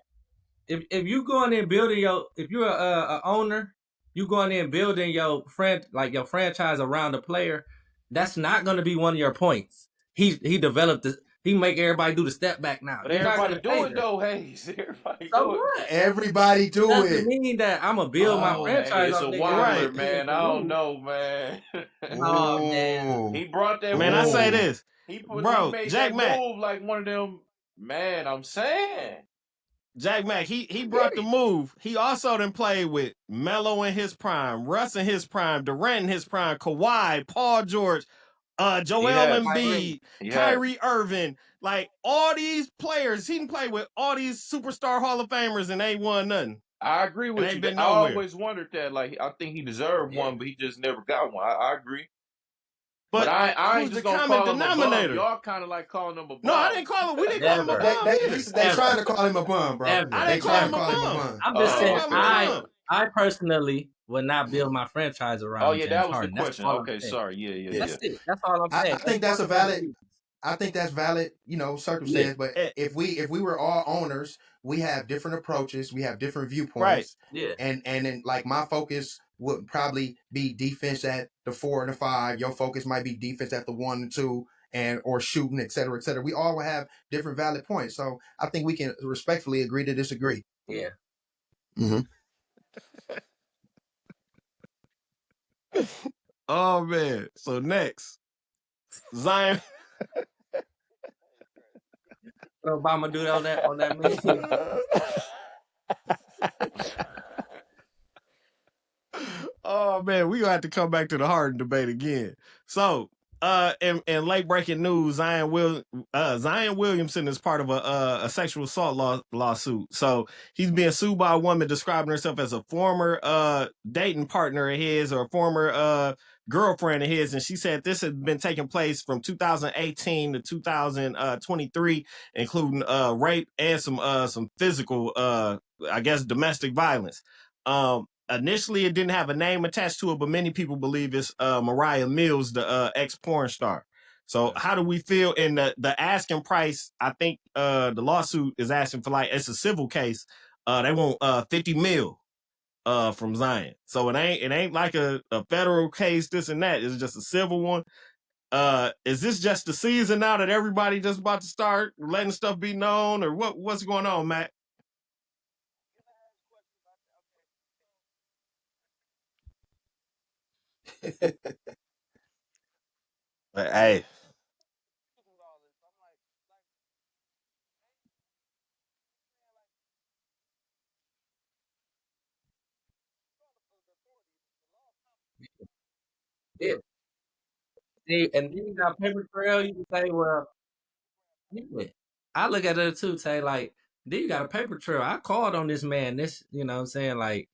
If you go in there building if you're a owner, you go in there and building your franchise around a player, that's not going to be one of your points. He developed this. He make everybody do the step back now. But everybody do it though, Hayes. Everybody do it. Everybody do it. Doesn't mean that I'm gonna build my franchise. It's a wonder, man. I don't know, man. Oh man, he brought that. Man, I say this, he made Jack Mack move like one of them. Man, I'm saying. Jack Mack, he brought the move. He also done played with Melo in his prime, Russ in his prime, Durant in his prime, Kawhi, Paul George, Joel Embiid, Kyrie Irving, like all these players. He didn't play with all these superstar Hall of Famers and they won nothing. I agree with you. I always wondered that. Like, I think he deserved one, but he just never got one. I agree. But I ain't just gonna call him a bum. Y'all kind of like calling him a bum. No, I didn't call him. We didn't call him a bum. They trying to call him a bum, bro. I didn't call him a bum. I'm just saying, I personally would not build my franchise around. Oh yeah, James that was Harden. the question. Okay, sorry. Yeah. That's it. That's all I'm saying. I think that's a valid. I think that's valid, circumstance. But if we were all owners, we have different approaches, we have different viewpoints. Right. Yeah. And then like my focus would probably be defense at the 4 and the 5. Your focus might be defense at the 1 and 2, or shooting, et cetera, et cetera. We all will have different valid points. So I think we can respectfully agree to disagree. Yeah. Mm-hmm. Oh man. So next, Zion. Obama do that on that meme. Oh man, we gonna have to come back to the Harden debate again. So, in late breaking news, Zion Williamson is part of a sexual assault lawsuit. So he's being sued by a woman describing herself as a former dating partner of his or a former girlfriend of his, and she said this had been taking place from 2018 to 2023, including rape and some physical I guess domestic violence. Initially, it didn't have a name attached to it, but many people believe it's Mariah Mills, the ex porn star. So, how do we feel? In the asking price, I think the lawsuit is asking for, like, it's a civil case. They want 50 mil from Zion. So it ain't like a federal case, this and that. It's just a civil one. Is this just the season now that everybody just about to start letting stuff be known, or what's going on, Matt? Hey. Yeah. See, and then you got paper trail. You can say, well, yeah. I look at it too, say like, then you got a paper trail. I called on this man. This, you know what I'm saying, like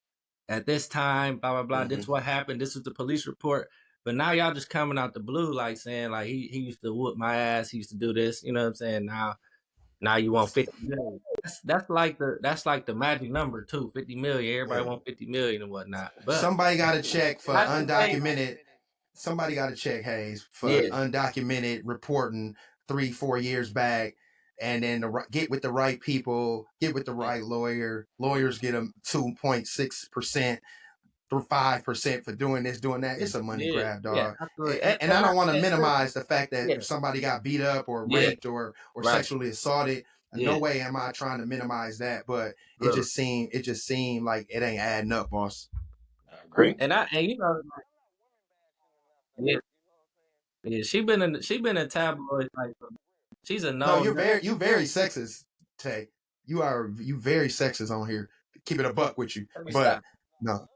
at this time, blah blah blah. Mm-hmm. This is what happened. This is the police report. But now y'all just coming out the blue, like saying like he used to whoop my ass. He used to do this. You know what I'm saying? Now you want 50 million. That's like the magic number too. 50 million. Everybody want 50 million and whatnot. But Somebody got to check for I just say, undocumented. Somebody got to check Hayes for yeah, undocumented reporting 3-4 years back, and then get with the right people, get with the right lawyer. Lawyers get them 2.6% through 5% for doing this, doing that. It's a money grab, yeah, dog. absolutely. And I don't want to minimize the fact that Yeah. somebody got beat up or Yeah. raped or Right. sexually assaulted. Yeah. No way am I trying to minimize that, but Look. it just seemed like it ain't adding up, boss. I agree. And you know, yeah, she been in tabloids, like she's a No, known. you very sexist, Tay. You very sexist on here. Keep it a buck with you. Let me But stop. no.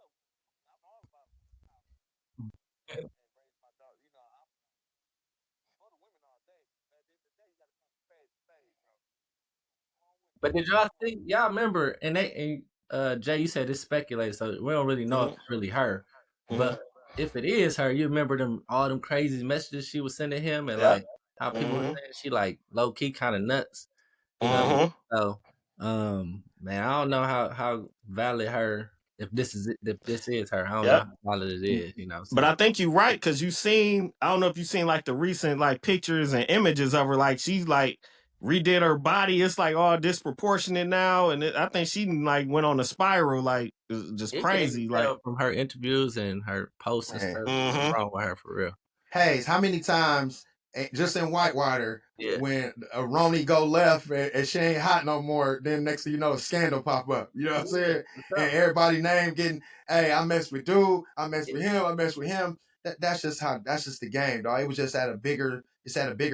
But did y'all think y'all remember? And Jay, you said it's speculated, so we don't really know if it's really her. But if it is her, you remember all them crazy messages she was sending him, and like how people were saying she like low key kind of nuts. So, man, I don't know how valid her. If this is her, I don't know how valid it is. You know, But I think you're right, because I don't know if you've seen like the recent like pictures and images of her, like she's like redid her body. It's like all disproportionate now, and I think she like went on a spiral, like just crazy. Like from her interviews and her posts and stuff, what's wrong with her for real? Hayes, how many times just in Whitewater when a Roni go left and she ain't hot no more, then next thing you know a scandal pop up. You know what I'm saying? And everybody name getting, hey, I messed with dude, I messed with him, I messed with him. That's just the game, dog. It was just at a bigger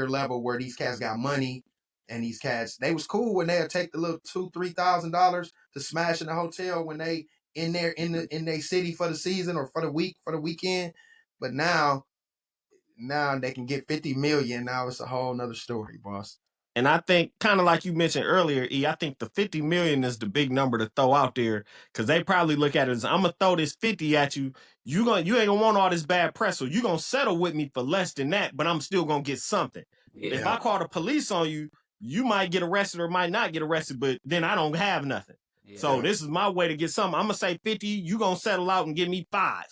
level where these cats got money, and these cats, they was cool when they'd take the little $2,000-$3,000 to smash in the hotel when they in there in their city for the season or for the weekend. But now they can get 50 million. Now it's a whole nother story, boss. And I think, kind of like you mentioned earlier, I think the 50 million is the big number to throw out there, because they probably look at it as, I'm gonna throw this 50 at you. You ain't gonna want all this bad press, so you gonna settle with me for less than that, but I'm still gonna get something. If I call the police on you, you might get arrested or might not get arrested, but then I don't have nothing. So this is my way to get something. I'm gonna say 50, you gonna settle out and give me 5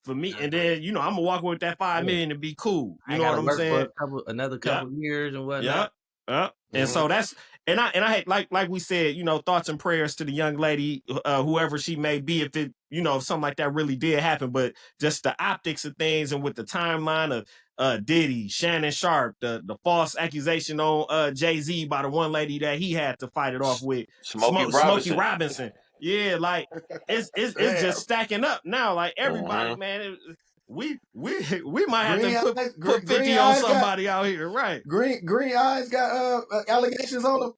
for me, and then I'm gonna walk with that 5 million and be cool. You know what I'm saying? For another couple years and whatnot. And so and I like we said, thoughts and prayers to the young lady, whoever she may be, if it, if something like that really did happen. But just the optics of things, and with the timeline of Diddy, Shannon Sharp, the false accusation on Jay-Z by the one lady that he had to fight it off with, Smokey Smokey Robinson. Robinson. Yeah, like it's just stacking up now. Like everybody, man. We might have to put 50 on somebody out here, right? Green Eyes got allegations on them.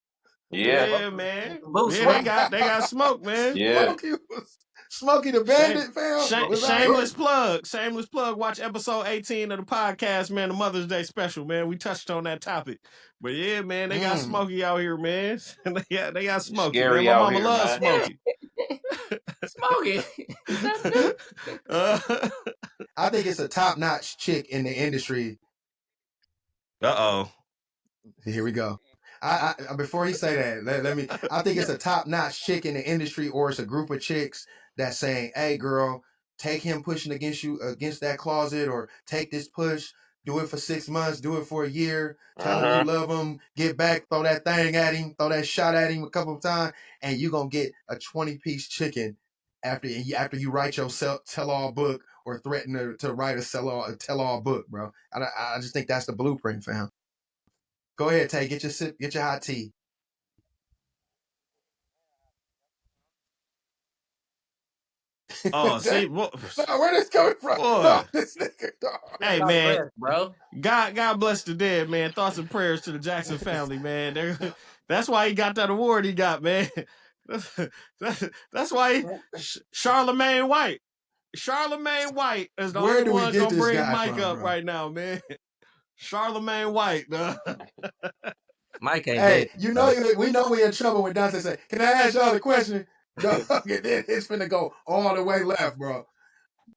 Yeah, man. Boots, Yeah, they got smoke, man. Yeah. Smokey the Bandit, fam. Was Shameless plug. Shameless plug. Watch episode 18 of the podcast, man. The Mother's Day special, man. We touched on that topic. But yeah, man, they got Smokey out here, man. they got Smokey, man. Scary My out mama here, loves man. Smokey. Smokey. Is that new? I think it's a top-notch chick in the industry. Uh-oh. Here we go. I before he say that, let me. I think it's a top-notch chick in the industry, or it's a group of chicks that's saying, "Hey, girl, take him pushing against that closet, or take this push. Do it for 6 months. Do it for a year. Tell him you love him. Get back. Throw that thing at him. Throw that shot at him a couple of times, and you gonna get a 20-piece chicken after you write your tell-all book, or threaten to write a tell-all book, bro. I just think that's the blueprint, fam. Go ahead, Tay. Get your hot tea. Oh, see, no, where this coming from? No, this nigga, dog. Hey, man, bro. God bless the dead, man. Thoughts and prayers to the Jackson family, man. That's why he got that award he got, man. That's why Charlemagne White. Charlemagne White is the only one gonna bring Mike up right now, man. Charlemagne White. Mike ain't Hey, dead. we know we in trouble when Dante say, "Can I ask y'all a question?" Dog, and then it's finna go all the way left, bro.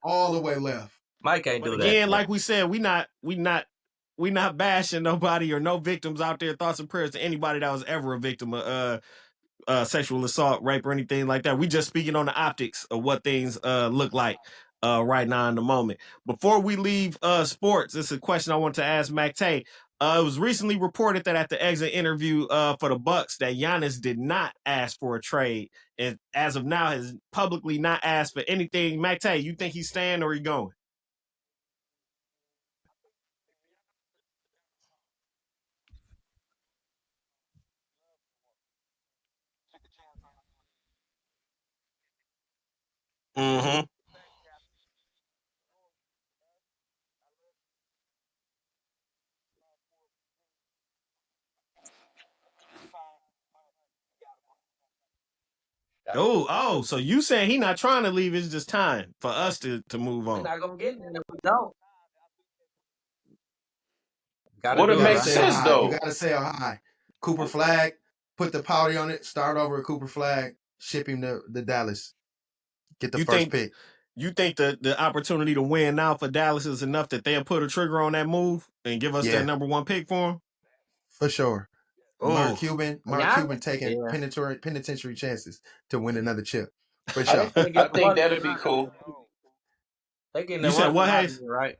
All the way left. Mike ain't do that. Again, like we said, we not bashing nobody or no victims out there. Thoughts and prayers to anybody that was ever a victim of sexual assault, rape, or anything like that. We just speaking on the optics of what things look like right now in the moment. Before we leave sports, this is a question I want to ask Mactae. It was recently reported that at the exit interview for the Bucks that Giannis did not ask for a trade, and as of now has publicly not asked for anything. Mactae, you think he's staying or he going? Mm-hmm. Oh, so you saying he not trying to leave, it's just time for us to move on. We're not gonna get there if we don't. What it makes sense though. You gotta sail high. Cooper Flag, put the powder on it, start over at Cooper Flag, ship him to Dallas. Get the first pick. You think the opportunity to win now for Dallas is enough that they'll put a trigger on that move and give us that number one pick for him? For sure. Mark Cuban taking penitentiary chances to win another chip. For sure. I think that'd be cool. You said what, Hayes? Right?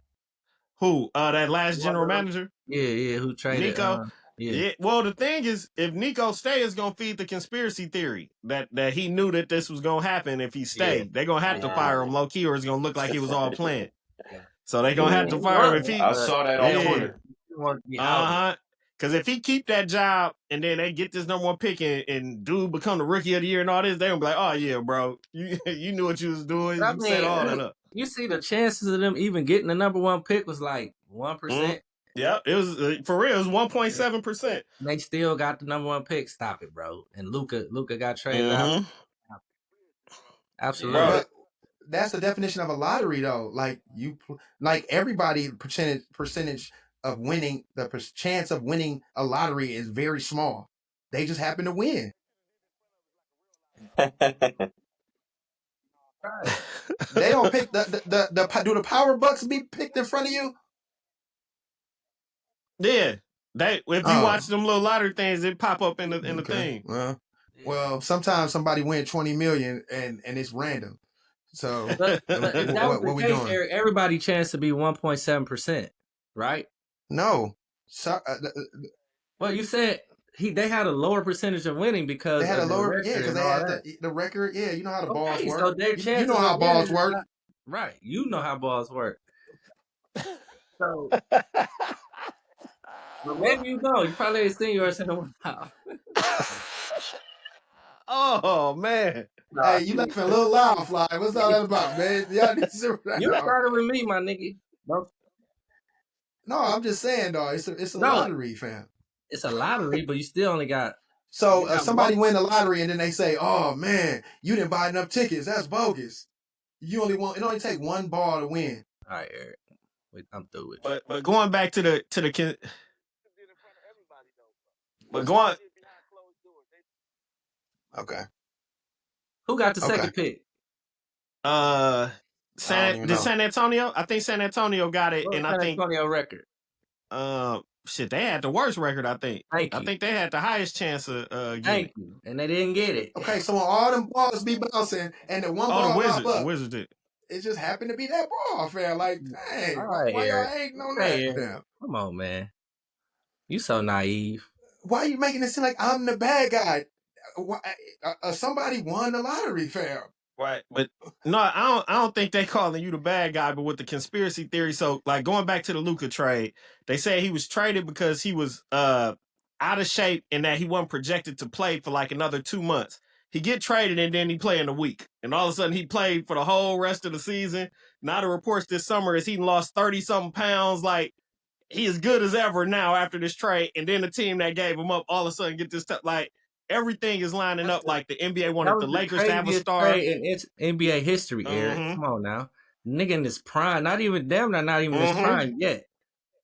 Who? That last general manager? Yeah, who traded Nico? Yeah. Well, the thing is, if Nico stays, it's gonna feed the conspiracy theory that he knew that this was gonna happen if he stayed. They're gonna have to fire him low key, or it's gonna look like it was all planned. So they're gonna have to fire him if he. I saw that on Twitter. Because if he keep that job and then they get this number one pick and dude become the rookie of the year and all this, they're gonna be like, oh yeah, bro, you knew what you was doing. You set all that up. You see the chances of them even getting the number one pick was like 1%. Yeah, it was for real. It was 1.7%. They still got the number one pick. Stop it, bro. And Luka got traded out. Absolutely. But that's the definition of a lottery, though. Like everybody percentage of winning, the chance of winning a lottery is very small. They just happen to win. They don't pick do the power bucks be picked in front of you? Yeah. If you watch them little lottery things, they pop up in the thing. Well, sometimes somebody win 20 million and it's random. So but if that was the case, Eric, everybody chance to be 1.7%, right? No. Well, you said they had a lower percentage of winning because They had a of the lower, record because and they all had that. the record. Yeah, you know how the balls Okay, work. so their You chances know how of winning balls is work. not right. You know how balls work. So, but maybe you know. You probably ain't seen yours in a while. Oh man. Nah, Hey, you laughing a little loud, Fly. What's all that about, man? Y'all need to sit that you down. started with me, my nigga. No, I'm just saying, dog. It's a No, lottery, fam. it's a lottery, but you still only got. So You got somebody one. win the lottery and then they say, "Oh man, you didn't buy enough tickets. That's bogus. You only want it only take one ball to win." All right, Eric. Wait, I'm through with you. But going back to the but going Okay. Who got the Okay. second pick? I don't even know. San Antonio? I think San Antonio got it, What was and I San think Antonio record? shit, they had the worst record. I think. Thank I you. think they had the highest chance of getting Thank it. you. And they didn't get it. Okay, so when all them balls be bouncing and the one Oh, the ball Wizards. pop The up, Wizards did. it just happened to be that ball, fam. Like, dang, All right, why y'all Eric. hating on Hey, that, Eric. fam? Come on, man. You so naive. Why are you making it seem like I'm the bad guy? Why, somebody won the lottery, fam. Right, but no, I don't think they calling you the bad guy. But with the conspiracy theory, so like going back to the Luka trade, they say he was traded because he was out of shape and that he wasn't projected to play for like another 2 months. He get traded and then he play in a week, and all of a sudden he played for the whole rest of the season. Now the reports this summer is he lost 30-something pounds. Like he is good as ever now after this trade, and then the team that gave him up all of a sudden get this stuff like. Everything is lining up like the NBA That wanted was the the Lakers to have a craziest star. trade in NBA history, Eric. Mm-hmm. Come on now. Nigga in his prime. Not even his prime yet.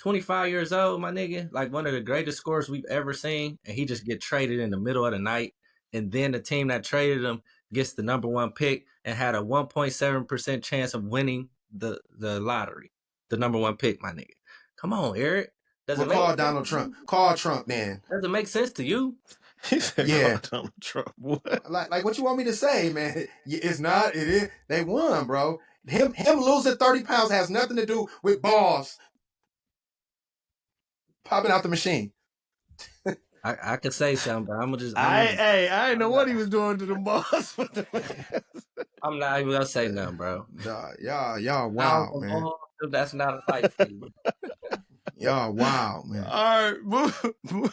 25 years old, my nigga. Like one of the greatest scorers we've ever seen. And he just get traded in the middle of the night. And then the team that traded him gets the number one pick and had a 1.7% chance of winning the lottery. The number one pick, my nigga. Come on, Eric. Does it make Call sense Donald to Trump. you? Call Trump, man. Does it make sense to you? He said, Yeah. Donald Trump. What? Like what you want me to say, man? It's not. It is. They won, bro. Him losing 30 pounds has nothing to do with balls popping out the machine. I could say something, but I'm just. I didn't know what he was doing to the boss. I'm not even gonna say nothing, bro. Y'all wow, man. That's not a fight for you. Y'all wow, man. All right,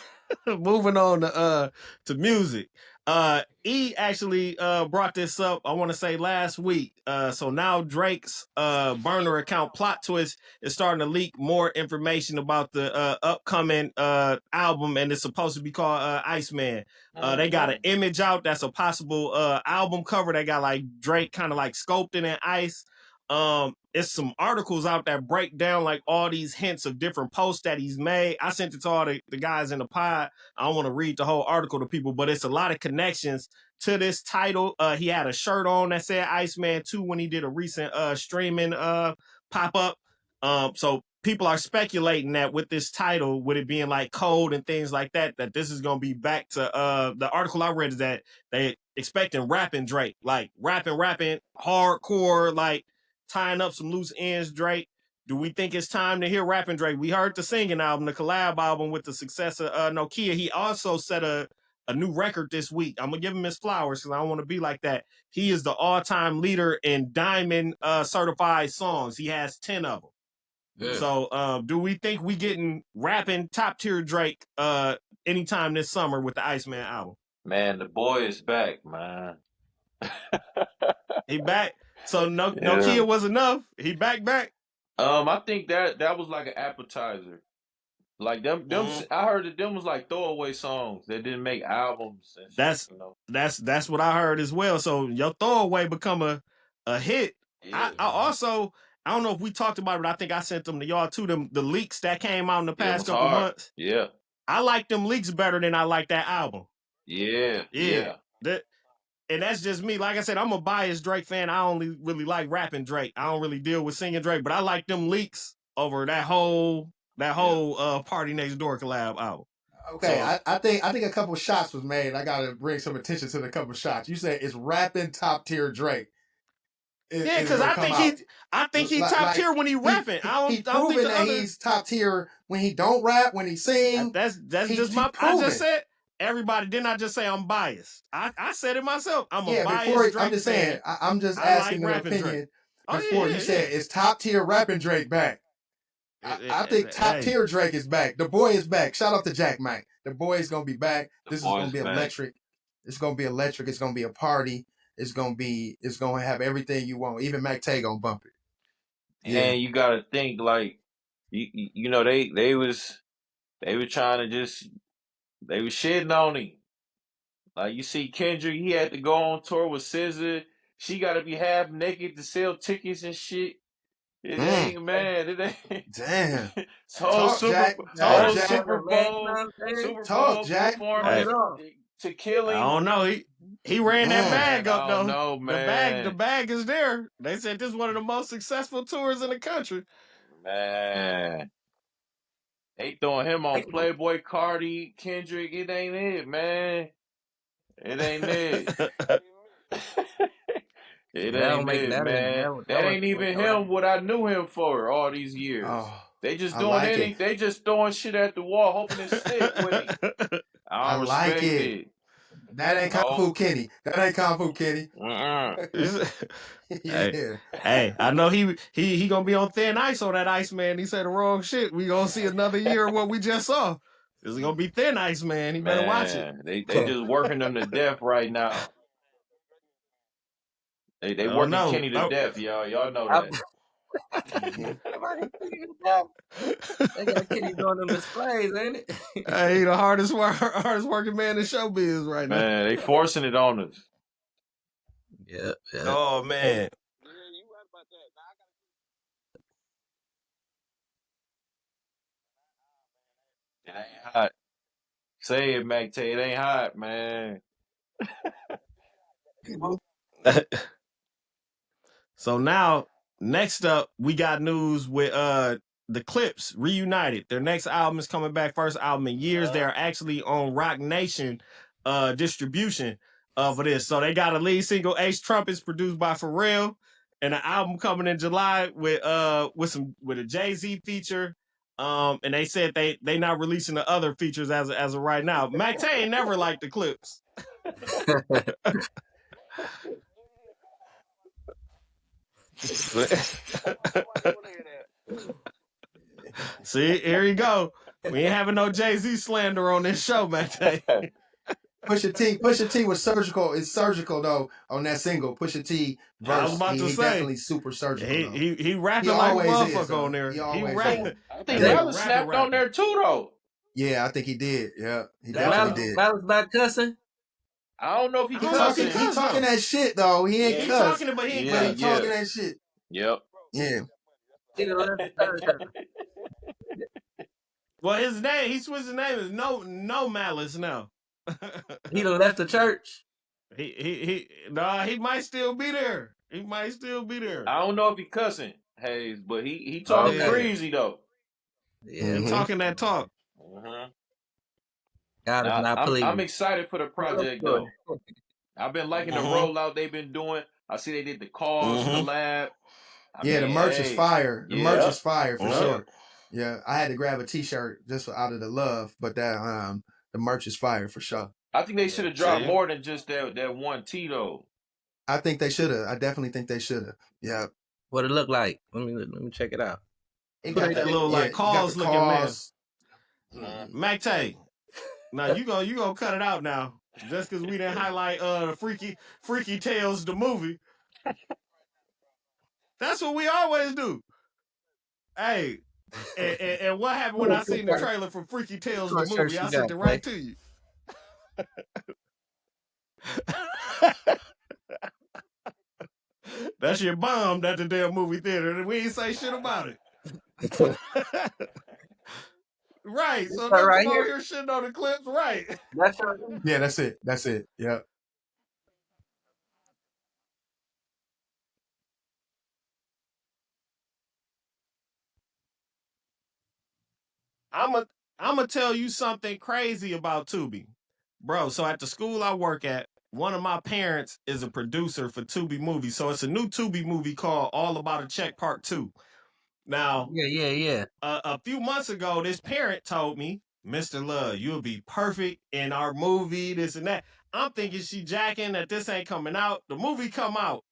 moving on to music. E actually brought this up, I want to say last week. So now Drake's burner account Plot Twist is starting to leak more information about the upcoming album, and it's supposed to be called Iceman. They got an image out that's a possible album cover. They got like Drake kind of like sculpted in ice. It's some articles out that break down like all these hints of different posts that he's made. I sent it to all the guys in the pod. I don't want to read the whole article to people, but it's a lot of connections to this title. He had a shirt on that said Iceman 2 when he did a recent streaming pop-up. So people are speculating that with this title, with it being like cold and things like that, that this is gonna be back to the article I read is that they expecting rapping Drake, like rapping hardcore, like tying up some loose ends, Drake. Do we think it's time to hear rapping Drake? We heard the singing album, the collab album with the successor Nokia. He also set a new record this week. I'm gonna give him his flowers because I don't want to be like that. He is the all-time leader in diamond certified songs. He has 10 of them. Yeah. So do we think we getting rapping top tier Drake anytime this summer with the Iceman album? Man, the boy is back, man. He back. So Nokia was enough. He back. I think that was like an appetizer. Like them I heard that them was like throwaway songs that didn't make albums and shit, That's what I heard as well. So your throwaway become a hit. Yeah. I don't know if we talked about it, but I think I sent them to y'all too. The leaks that came out in the past couple months. Yeah. I like them leaks better than I like that album. Yeah. And that's just me. Like I said, I'm a biased Drake fan. I only really like rapping Drake. I don't really deal with singing Drake, but I like them leaks over that whole Party Next Door collab album. Okay, so, I think a couple shots was made. I gotta bring some attention to the couple shots. You said it's rapping top tier Drake. Yeah, because I think he top tier when he rapping. He's proving that he's top tier when he don't rap, when he sing. That's just my. I just said. everybody, didn't I just say I'm biased? I said it myself. I'm a Yeah, biased Drake I'm just saying, fan. I'm just I like asking an rapping Drake. opinion. Oh, Before you said, is top tier rapping Drake back? I think top Hey, tier Drake is back. The boy is back. Shout out to Jack Mack. The boy is gonna be back. The This is gonna boys be back. electric. It's gonna be electric. It's gonna be a party. It's gonna have everything you want. Even Mactae gonna bump it. Yeah. And you gotta think like, you know, they was trying to just, they was shitting on him. Like you see Kendrick, he had to go on tour with SZA. She got to be half naked to sell tickets and shit. It ain't, man. It ain't. Damn. whole Talk, Jack. Talk, Jack. Super Bowl Talk, Jack. performance to kill I him. don't know. He ran that bag up I though. don't know, man. The bag is there. They said this is one of the most successful tours in the country. Man, they throwing him on Playboy, Cardi, Kendrick. It ain't it, man. It ain't it. It ain't it, man. That ain't even him what I knew him for all these years. Oh, they just I doing like anything. it. They just throwing shit at the wall, hoping it stick with him. I don't like respect it. it. That ain't Kung Fu Kenny. That ain't Kung Fu Kenny. Yeah. Hey, I know he gonna be on thin ice on that Iceman. He said the wrong shit. We gonna see another year of what we just saw. This is gonna be thin ice, man. He better watch it. They just working them to death right now. They working Kenny to death, y'all. Y'all know that. They got Kenny doing them displays, ain't it? Hey, he the hardest working man in showbiz right now. Man, they forcing it on us. Yeah. Oh man. It ain't hot. Say it, Mactae. It ain't hot, man. So now, next up, we got news with the Clipse reunited. Their next album is coming back, first album in years. They are actually on Rock Nation distribution for this. So they got a lead single, Ace Trumpets, produced by Pharrell, and an album coming in July with a Jay-Z feature. And they said they not releasing the other features as of right now. Mactae ain't never liked the Clipse. See, here you go. We ain't having no Jay-Z slander on this show, Mactae. Pusha T was surgical. It's surgical though on that single. Pusha T verse. I was about to say, definitely super surgical. He rapping like a motherfucker on there. He rapping. I think Malice snapped on there too, though. Yeah, I think he did. Yeah, he definitely did. Malice about cussing. I don't know if he cussing. He talking that shit though. He ain't cussing, talking, but he ain't cussing. He talking that shit. Yep. Yeah. Well, his name, he switched his name is No Malice now. He done left the church. He might still be there. He might still be there. I don't know if he cussing, Hayes, but he talking breezy though. Yeah, talking that talk. God is not pleased. I'm excited for the project though. I've been liking the rollout they've been doing. I see they did the calls collab. The merch is fire. The merch is fire for sure. Yeah, I had to grab a T-shirt just out of the love, but that the merch is fire for sure. I think they should have dropped more than just that one T though. I think they should have. I definitely think they should have. Yeah. What it look like? Let me check it out. It got that little like calls looking man. Mactae. Now you gonna cut it out now. Just because we didn't highlight the Freaky Tales the movie. That's what we always do. Hey, and what happened when I seen the trailer for Freaky Tales the movie? I sent it right to you. That shit bombed at the damn movie theater, and we ain't say shit about it. Right, so don't come over here shitting on the Clipse, right? Yeah, that's it. That's it. Yeah. I'm gonna tell you something crazy about Tubi, bro. So at the school I work at, one of my parents is a producer for Tubi movies. So it's a new Tubi movie called All About a Check Part 2. Now, yeah. A few months ago, this parent told me Mr. Love, you'll be perfect in our movie, this and that. I'm thinking she jacking that this ain't coming out. The movie come out,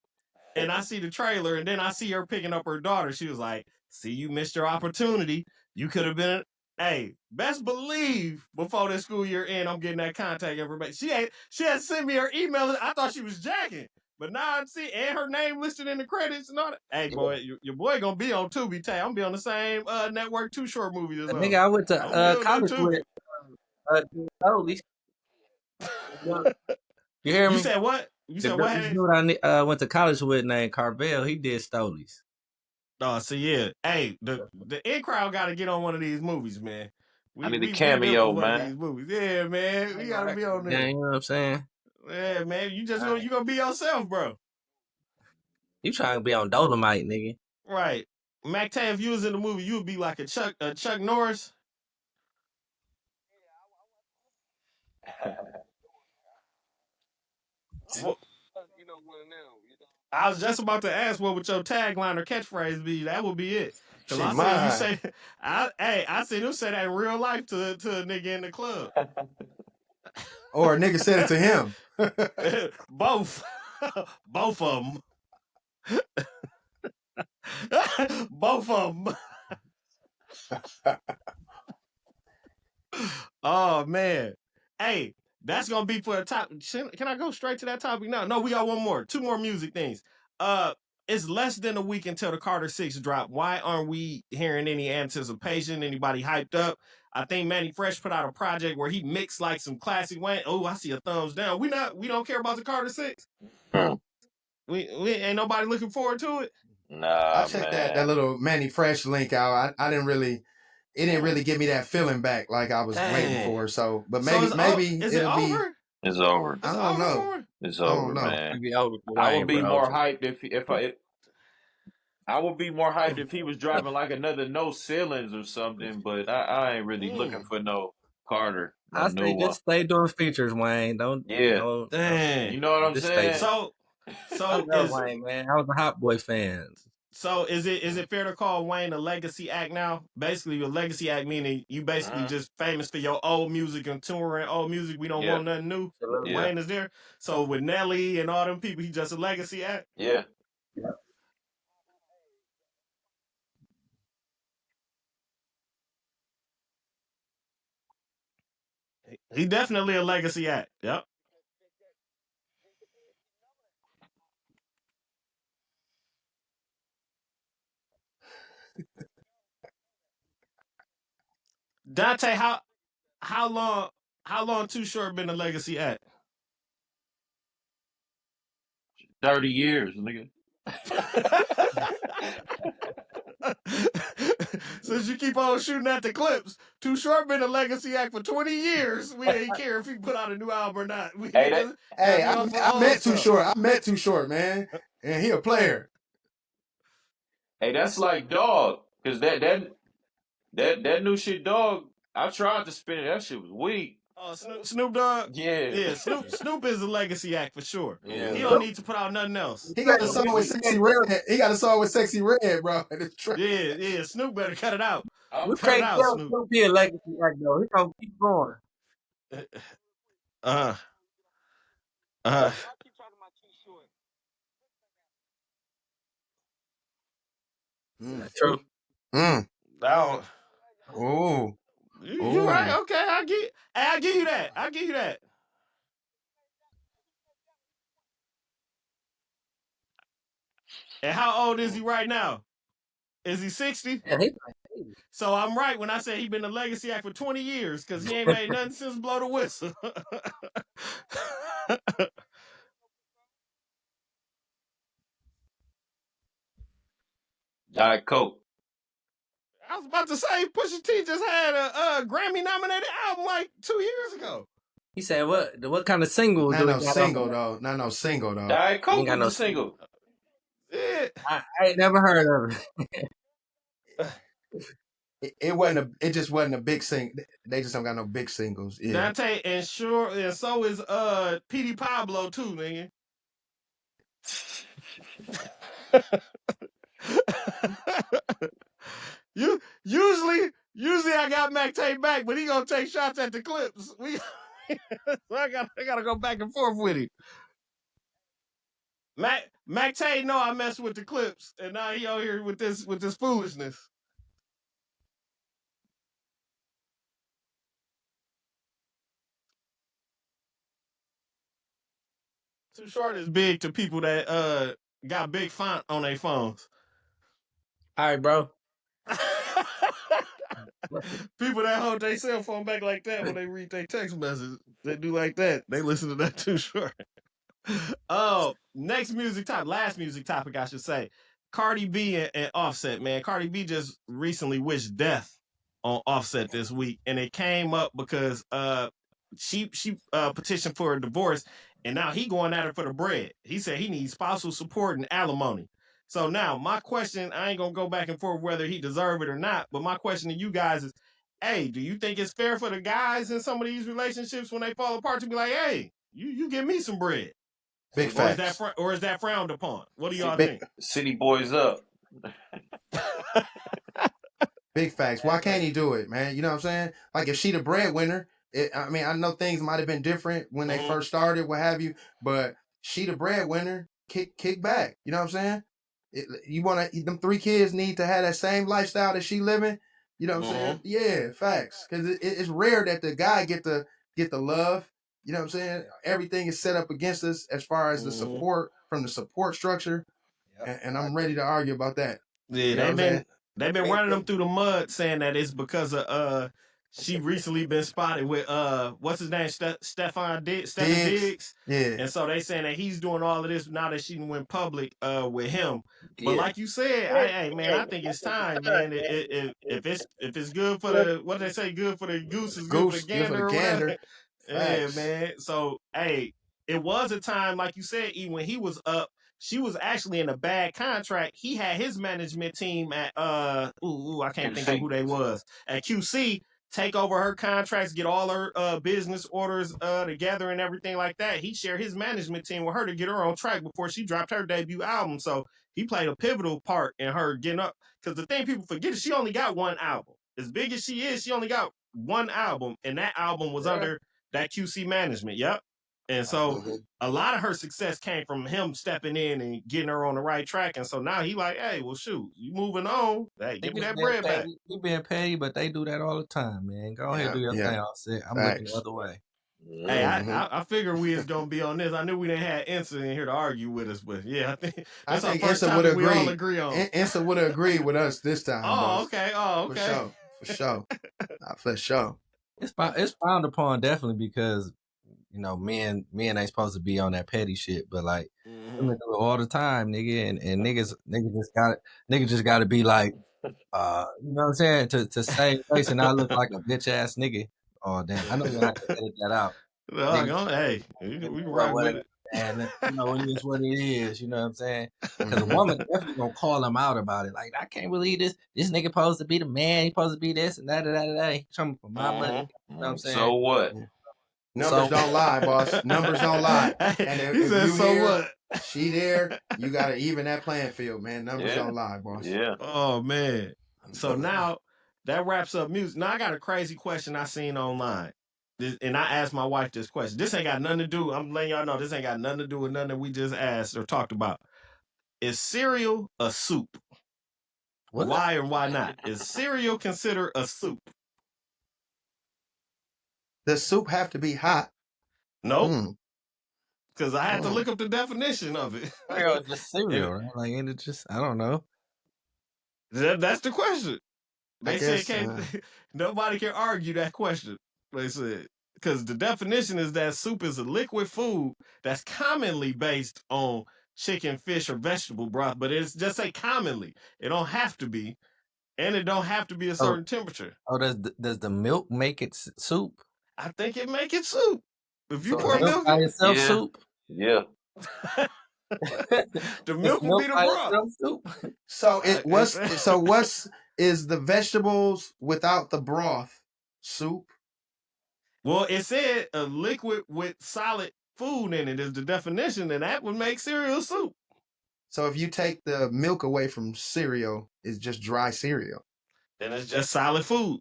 and I see the trailer, and then I see her picking up her daughter. She was like, "See, you missed your opportunity. You could have been." Hey, best believe before this school year end, I'm getting that contact information. She had sent me her email. I thought she was jacking, but now I see and her name listed in the credits and all that. Hey, boy, your boy gonna be on Tubi. I'm gonna be on the same network Too Short movie this A on. nigga I went I'm gonna be to on that college Tubi. with, Stoley. You hear You me? said what? You said what? This dude I went to college with named Carvel, he did Stolies. Oh, so yeah. Hey, the in crowd got to get on one of these movies, man. I need a We built for cameo, one of man. these movies. Yeah, man. We got to be on Yeah, there. you know what I'm saying? Yeah, man. You gonna be yourself, bro. You trying to be on Dolomite, nigga. Right. Mactae, if you was in the movie, you would be like a Chuck Norris. Well, I was just about to ask what would your tagline or catchphrase be. That would be it. Cause She I seen you mine. say, I seen him say that in real life to a nigga in the club. Or a nigga said it to him. Both, both of them. Both of them. Oh man. Hey, that's gonna be for a top. Can I go straight to that topic now? No, we got one more. Two more music things. Uh, it's less than a week until the Carter 6 drop. Why aren't we hearing any anticipation? Anybody hyped up? I think Manny Fresh put out a project where he mixed like some classic Wayne. Oh, I see a thumbs down. We don't care about the Carter 6. We ain't nobody looking forward to it. I Nah, checked that man. little Manny Fresh link out. I didn't really, it didn't really give me that feeling back like I was waiting Dang. for. So, but So maybe is it it'll be. over? It's over. Is I it don't over know. for him? It's I don't over, know. man. It'd be over for I would Wayne, be bro. more hyped I would be more hyped if he was driving like another no ceilings or something. But I ain't really looking for no Carter, no I new say one. just stay doing features, Wayne. Yeah, Dang. you know what I'm just stay saying. doing. So I so love is Wayne, man. I was a Hot Boy fan. is it fair to call Wayne a legacy act now? Basically, a legacy act meaning you basically Mhm. just famous for your old music and touring old music. We don't Yeah, want nothing new. Absolutely. yeah, Wayne is there. So with Nelly and all them people, he just a legacy act. yeah. He definitely a legacy act. Yep. Dante, how long how long Too Short been a legacy act? 30 years, nigga. Since you keep on shooting at the clips, Too Short been a legacy act for 20 years. We ain't care if he put out a new album or not. We Hey, just Hey, happy off for I old met Too stuff. Short. I met Too Short, man, and he a player. that's like dog, cause that new shit, dog. I tried to spin it. That shit was weak. Oh, Snoop Dogg. Yeah, Yeah, Snoop is a legacy act for sure. yeah. He don't need to put out nothing else. He got a song with Sexy Red. He got a song with Sexy Red, bro. Yeah. Snoop better cut it out. I'm, You Cut it can't out, tell Snoop. Snoop be a legacy act though. He gonna keep going. Uh uh. True. Mm. I don't. Ooh. You right? Ooh. Okay, I give you that. I give you that. And how old is he right now? Is he 60? Yeah, he, So I'm right when I say he been a legacy act for 20 years because he ain't made nothing since Blow the Whistle. Diet Coke. I was about to say Pusha T just had a Grammy nominated album like 2 years ago. he said, what kind of single Not do he no got on? single though. Not no single though. Diet He ain't Coke got was no the single. single. Yeah. I ain't never heard of it. It wasn't a. It just wasn't a big sing. They just don't got no big singles. Yeah. Dante and sure and so is PD Pablo too, nigga. You usually see, I got Mactae back, but he gonna take shots at the Clipse. So I gotta go back and forth with him. Mactae know I mess with the Clipse, and now he out here with this foolishness. Too Short is big to people that got big font on their phones. All right, bro. People that hold their cell phone back like that when they read their text message, they do like that. They listen to that Too Short. Oh, last music topic, I should say. Cardi B and Offset, man. Cardi B just recently wished death on Offset this week, and it came up because she petitioned for a divorce, and now he going at her for the bread. He said he needs spousal support and alimony. So now my question, I ain't gonna go back and forth whether he deserve it or not, but my question to you guys is, hey, do you think it's fair for the guys in some of these relationships when they fall apart to be like, hey, you give me some bread? Big facts. Or is that frowned upon? What do y'all think? City boys up. Big facts. Why can't he do it, man? You know what I'm saying? Like if she the breadwinner, I mean, I know things might have been different when they first started, what have you, but she the breadwinner, kick back. You know what I'm saying? You want to, them 3 kids need to have that same lifestyle that she living. You know what I'm saying? Yeah, facts. Because it's rare that the guy get the love. You know what I'm saying? Everything is set up against us as far as the support from the support structure, and I'm ready to argue about that. Yeah, You know they've been running them through the mud, saying that it's because of she recently been spotted with what's his name, Stefan Diggs. Yeah. And so they saying that he's doing all of this now that she went public with him. But like you said, I think it's time, man. If it's good for the, what they say, good for the goose is good for the gander or whatever. Yeah, man. So it was a time, like you said, E, when he was up, she was actually in a bad contract. He had his management team at I can't think of who they was at QC, take over her contracts, get all her business orders together and everything like that. He shared his management team with her to get her on track before she dropped her debut album. So he played a pivotal part in her getting up. Because the thing people forget is she only got one album. As big as she is, she only got one album, and that album was under that QC management. Yep. And so a lot of her success came from him stepping in and getting her on the right track. And so now he like, hey, well, shoot, you moving on. Hey, give me that bread back. You being petty, but they do that all the time, man. Go ahead and do your thing. Offset. I'm looking the other way. Hey, I figured we was gonna be on this. I knew we didn't have Insa in here to argue with us, but yeah, I think Insa would agree. We all agree on. Insa would have agreed with us this time. Okay. For sure. It's frowned upon definitely because men ain't supposed to be on that petty shit, but like women do it all the time, nigga, and niggas just got to be like, you know what I'm saying, to save face and not look like a bitch ass nigga. Oh damn, I know you're gonna have to edit that out. Hey, we can rock with it. And it is what it is, you know what I'm saying? Because a woman definitely gonna call him out about it. Like, I can't believe this nigga supposed to be the man, he supposed to be this and that. He coming from my money. You know what I'm saying? So what? Numbers don't lie, boss. Numbers don't lie. And if said, you so here, what? She there, you gotta even that playing field, man. Numbers don't lie, boss. Yeah. Oh man. So now that wraps up music. Now I got a crazy question I seen online. And I asked my wife this question. This ain't got nothing to do. I'm letting y'all know this ain't got nothing to do with nothing that we just asked or talked about. Is cereal a soup? What? Why and why not? Is cereal considered a soup? Does soup have to be hot? Nope. Because I had to look up the definition of it. Cereal is just cereal, right? Like, and it just, I don't know. That's the question. They said nobody can argue that question. They said, because the definition is that soup is a liquid food that's commonly based on chicken, fish, or vegetable broth, but it's just say commonly. It don't have to be, and it don't have to be a certain temperature. Oh, does the milk make it soup? I think it make it soup. If you pour milk by itself, soup. Yeah. The milk will be the broth. Soup. So what's is the vegetables without the broth soup? Well, it said a liquid with solid food in it is the definition, and that would make cereal soup. So if you take the milk away from cereal, it's just dry cereal. Then it's just solid food.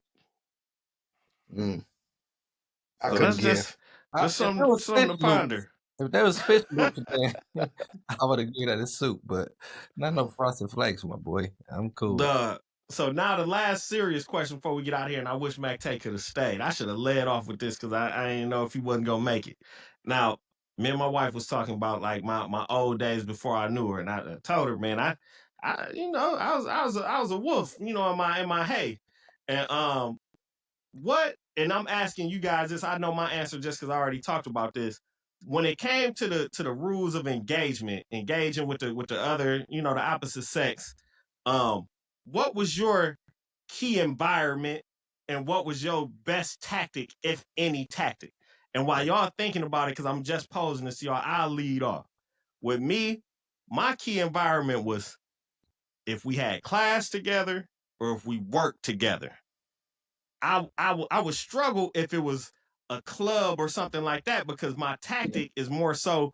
I So couldn't that's give. just If there was something fish to loops, ponder. if there was fish loops, then I would have given that a soup, but not no frosted flakes, my boy. I'm cool. So now the last serious question before we get out of here, and I wish Mactae could have stayed. I should have led off with this because I didn't know if he wasn't gonna make it. Now, me and my wife was talking about like my old days before I knew her, and I told her, man, I was a wolf, you know, in my hay, and what? And I'm asking you guys this. I know my answer just because I already talked about this. When it came to the rules of engagement, engaging with the other, you know, the opposite sex, um, what was your key environment, and what was your best tactic, if any tactic? And while y'all thinking about it, because I'm just posing this to y'all, I'll lead off. With me, my key environment was if we had class together or if we worked together. I would struggle if it was a club or something like that because my tactic is more so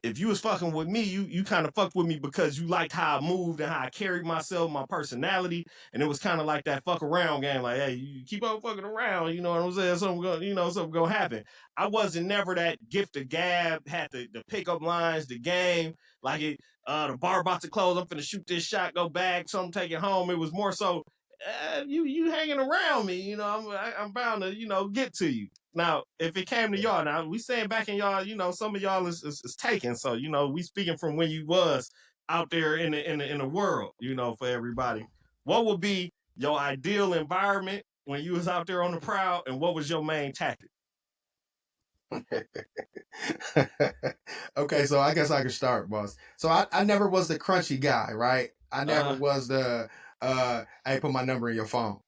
if you was fucking with me, you kind of fucked with me because you liked how I moved and how I carried myself, my personality, and it was kind of like that fuck around game. Like, hey, you keep on fucking around, you know what I'm saying? Something gonna happen. I wasn't never that gift of gab, had the pickup lines, the game, like it. The bar about to close. I'm finna shoot this shot, go back, something take it home. It was more so, you hanging around me, you know. I'm bound to get to you. Now, if it came to y'all, now we saying back in y'all, you know, some of y'all is taken. So, you know, we speaking from when you was out there in the world, you know, for everybody. What would be your ideal environment when you was out there on the prowl, and what was your main tactic? Okay, so I guess I can start, boss. So I never was the crunchy guy, right? I never was the hey, put my number in your phone.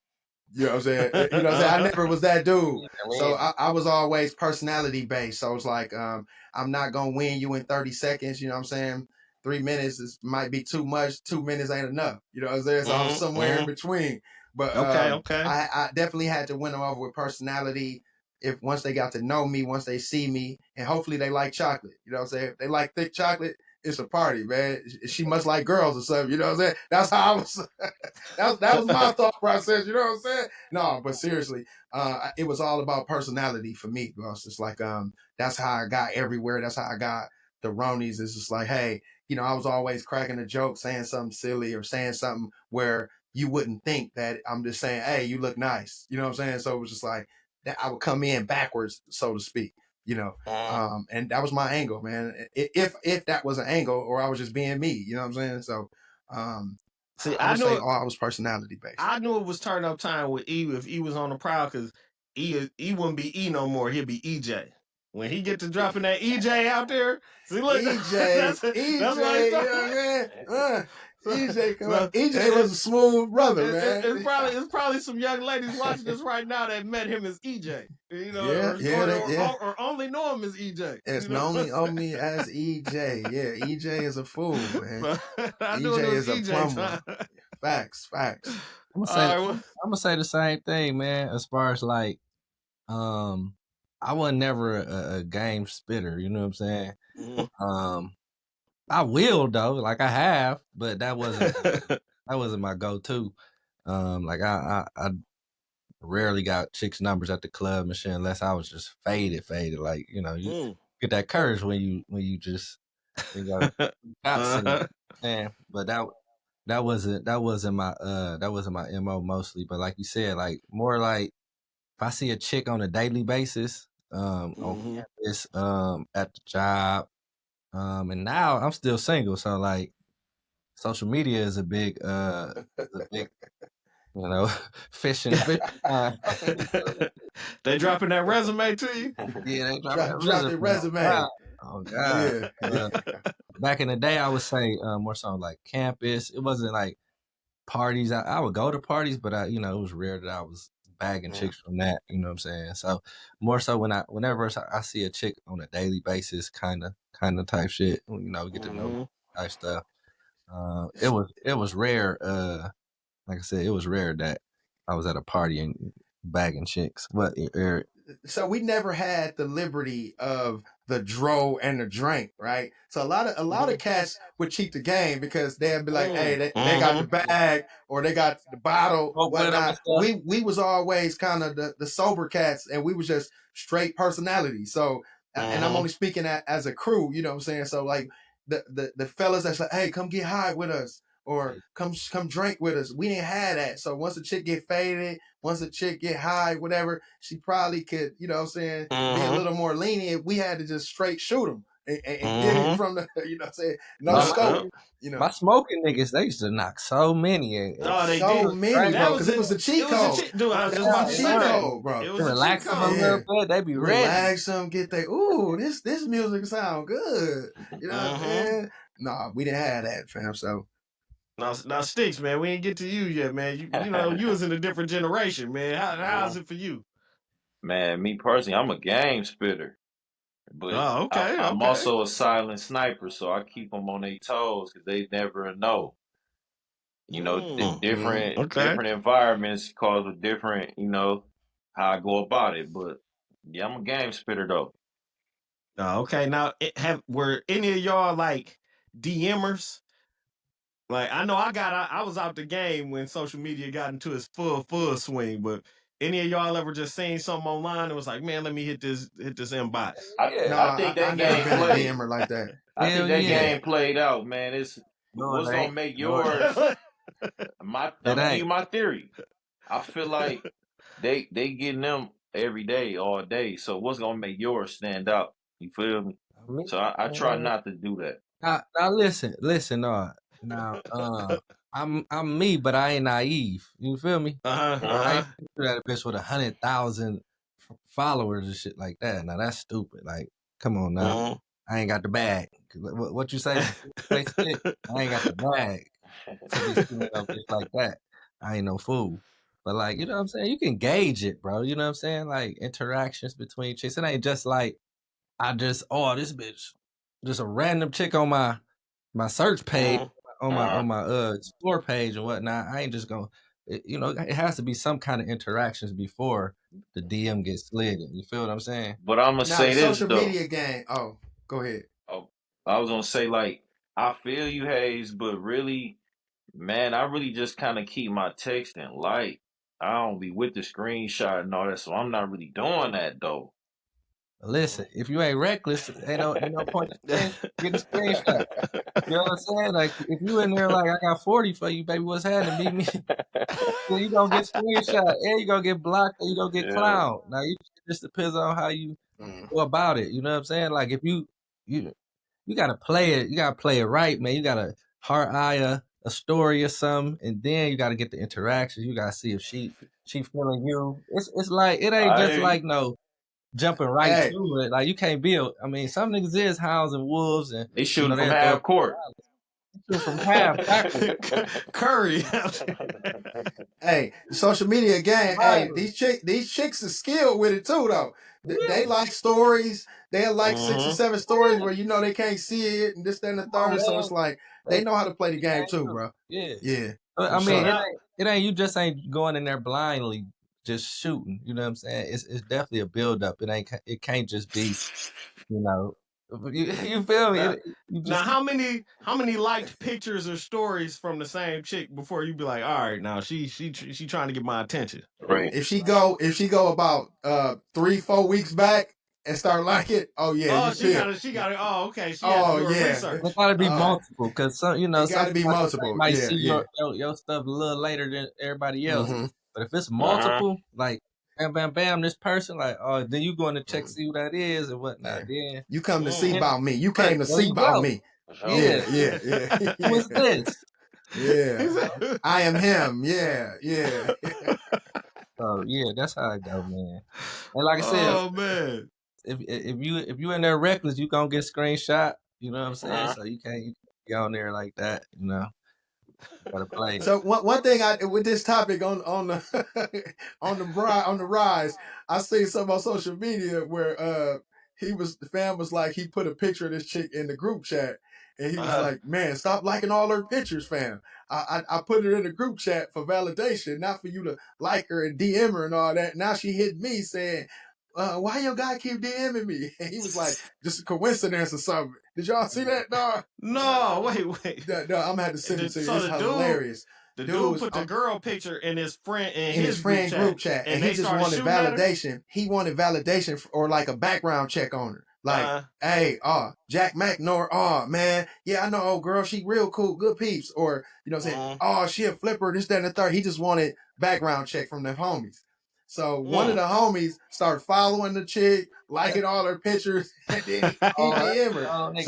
You know what I'm saying? You know what I'm saying? I never was that dude. So I was always personality based. So it's like, I'm not gonna win you in 30 seconds, you know what I'm saying? 3 minutes might be too much, 2 minutes ain't enough. You know what I'm saying? So I was somewhere in between. But Okay. I definitely had to win them over with personality. If once they got to know me, once they see me, and hopefully they like chocolate. You know what I'm saying? If they like thick chocolate, it's a party, man. She must like girls or something. You know what I'm saying? That's how I was. that was my thought process. You know what I'm saying? No, but seriously, it was all about personality for me, boss. It's like that's how I got everywhere. That's how I got the Ronies. It's just like, hey, you know, I was always cracking a joke, saying something silly or saying something where you wouldn't think that I'm just saying, hey, you look nice. You know what I'm saying? So it was just like that. I would come in backwards, so to speak. You know, and that was my angle, man. If that was an angle, or I was just being me. You know what I'm saying? So. See, I would say I was personality based. I knew it was turn up time with E if E was on the prowl because E wouldn't be E no more. He'd be EJ. When he get to dropping that EJ out there, see, look, EJ, that's what you know what I mean? EJ, EJ was a it's, smooth brother, man. it's probably some young ladies watching this right now that met him as EJ, you know, Yeah. or only know him as EJ. It's You know? only on me as EJ. Yeah, EJ is a fool, man. So, I knew it EJ was is a EJ plumber. time. Facts. I'm gonna say the same thing, man. As far as like, I was never a game spitter. You know what I'm saying? I will though, like I have, but that wasn't my go-to. Like I rarely got chicks' numbers at the club and shit unless I was just faded. Like, you know, you get that courage when you just got seen. Man, but that wasn't my MO mostly. But like you said, like more like if I see a chick on a daily basis, on campus, at the job, and now I'm still single, so like social media is a big you know, fish in the fish pond. They dropping that resume to you? Yeah, they dropping that Drop your resume. resume. Oh God. Yeah. Back in the day, I would say more so like campus. It wasn't like parties. I would go to parties, but it was rare that I was bagging chicks from that. You know what I'm saying? So more so whenever I see a chick on a daily basis, kind of type shit. Get to know type stuff. It was rare. Like I said, it was rare that I was at a party and bagging chicks. But Eric, So we never had the liberty of the dro and the drink, right? So a lot of cats would cheat the game because they'd be like, hey, they got the bag or they got the bottle, Smoke with 'em and whatnot. stuff. We was always kind of the sober cats, and we was just straight personality. So and I'm only speaking as a crew, you know what I'm saying? So like the fellas that's like, hey, come get high with us or come drink with us. We didn't have that. So once a chick get faded, once a chick get high, whatever, she probably could, you know what I'm saying, be a little more lenient. We had to just straight shoot them and get it from the, you know what I'm saying, no scope. You know, My smoking niggas, they used to knock so many. Oh, they so did. many, That bro, was because it was a cheat It was a code. cheat. Dude, I was That just about to was a say cheat that. code, bro. It was a cheat Relax them a code. little bit, they be ready. Relax them, get they. Ooh, this music sound good. You know what I'm saying? Nah, we didn't have that, fam. So Now, Sticks, man, we ain't get to you yet, man. You know, you was in a different generation, man. How's it for you? Man, me personally, I'm a game spitter, but Oh, okay, I'm okay. also a silent sniper, so I keep them on their toes because they never know. You know, Okay. different environments cause a different, how I go about it. But yeah, I'm a game spitter though. Oh, okay. Now, were any of y'all like DMers? Like, I know I was out the game when social media got into its full swing, but any of y'all ever just seen something online and was like, man, let me hit this inbox? no, I think I that never game been a played. DMer like that. I think Hell that yeah. game played out, man. It's No, what's it gonna ain't. make No, it ain't. yours. I'm It gonna give you ain't. my theory. I feel like they getting them every day, all day. So what's gonna make yours stand out? You feel me? Me, So I try not to do that. now listen, now, I'm me, but I ain't naive. You feel me? I ain't do that bitch with 100,000 followers and shit like that. Now that's stupid. Like, come on now. I ain't got the bag. What you say? Say shit. I ain't got the bag to be sending up bitch like that. I ain't no fool. But like, you know what I'm saying? You can gauge it, bro. You know what I'm saying? Like interactions between chicks. It ain't just like this bitch, just a random chick on my search page on my explore page and whatnot. I ain't just gonna, it has to be some kind of interactions before the DM gets slid. You feel what I'm saying? But I'm gonna Now the say this social though. media game. Oh, go ahead. Oh, I was gonna say like I feel you, Hayes, but really, man, I really just kind of keep my texting light. I don't be with the screenshot and all that, so I'm not really doing that though. Listen, if you ain't reckless, ain't no point in getting screenshot. You know what I'm saying? Like if you in there like I got 40 for you, baby, what's happening? Beat me. Then you gonna get screenshot, and you gonna get blocked, or you gonna get Yeah. clowned. Now it just depends on how you go about it. You know what I'm saying? Like if you gotta play it, you gotta play it right, man. You gotta heart eye a story or something, and then you gotta get the interactions. You gotta see if she feeling you. It's like it ain't I just hear you. like no jumping right Hey, to it. Like you can't be I mean, some niggas is hounds and wolves, and They shooting from they'll throw half court. it from half backwards. Curry. hey, the social media game. Right. Hey, these chicks are skilled with it too, though. They Yeah. like stories. They like 6 or 7 stories Yeah. where you know they can't see it and this, that, and the Come on, third. So man. it's like they They know how to play the game game too, too. bro. Yeah. Yeah, for I mean, sure. it ain't you just ain't going in there blindly just shooting. You know what I'm saying? It's definitely a build up. It can't just be, you know, you feel me? now, You now, just how many liked pictures or stories from the same chick before you be like, all right, now she trying to get my attention? Right. If she go about 3-4 weeks back and start liking it, oh yeah, you Oh, she chill. got it. She got it. Oh, okay. She had to Oh do her yeah. it research. gotta be Oh, multiple because it got to be sometimes they multiple. might Yeah, see yeah. your stuff a little later than everybody else. Mm-hmm. But if it's Uh-huh. multiple, like bam, bam, bam, this person, like, oh, then you going to check Mm-hmm. see who that is and Yeah. whatnot. Then You come to see Mm. and about me. You right, came to there see you about go. me. For sure. Yeah. Yeah, yeah, yeah, Who yeah. is this? Yeah. He said- I am him. Yeah, yeah. So yeah, that's how it go, man. And like I said, oh man. if you in there reckless, you gonna get screenshot. You know what I'm saying? Uh-huh. So you can't be on there like that. You gotta play it. So one thing I with this topic on the on the rise, I seen something on social media where the fan was like he put a picture of this chick in the group chat and he was Uh-huh. like, man, stop liking all her pictures, fam. I put it in the group chat for validation, not for you to like her and DM her and all that. Now she hit me saying, why your guy keep DMing me? And he was like, just a coincidence or something. Did y'all see that, dog? No, wait. No, I'm gonna have to send it to you. So It's hilarious. The Dude dude was put the girl picture in his friend group chat, and he just wanted validation. He wanted validation or like a background check on her. Like, hey, Jack Mack, man, yeah, I know old girl, she real cool, good peeps. Or, you know what I'm saying, she a flipper, this, that, and the third. He just wanted background check from the homies. So one of the homies started following the chick, liking all her pictures, and then he DM her.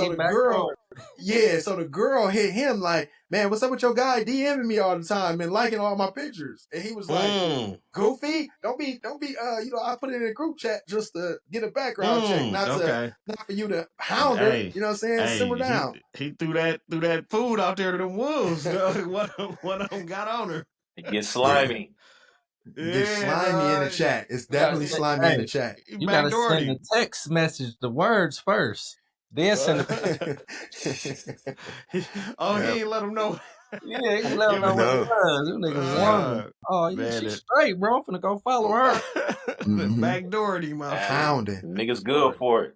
So the girl hit him like, man, what's up with your guy DMing me all the time and liking all my pictures? And he was like, goofy, don't be, I put it in a group chat just to get a background check, not for you to hound her. You know what I'm saying? Simmer down. He threw that food out there to the wolves. One of them got on her. It gets slimy. Get slimy in the chat. It's definitely slimy in the chat. You gotta send the text message, the words first. Then send the he ain't let him know. Yeah, he let him know what it was. Them niggas won. She's straight, bro. I'm finna go follow her. Backdoored him out. Pounding. Niggas good for it.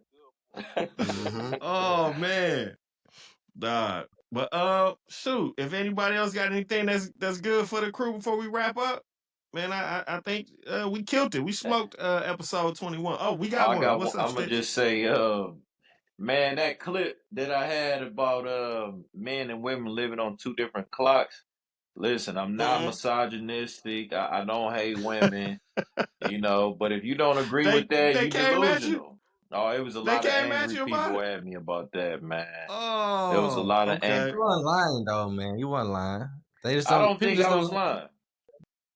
Oh man. Dog. But shoot, if anybody else got anything that's good for the crew before we wrap up, man, I think we killed it. We smoked episode 21. Oh, we got one. What's up, I'm gonna just say, man, that clip that I had about men and women living on two different clocks. Listen, I'm not misogynistic. I don't hate women, but if you don't agree with that, you delusional. No, it was a lot of angry people at me about that, man. Oh, there was a lot of angry. You wasn't lying though, man. You wasn't lying. I don't think I was lying.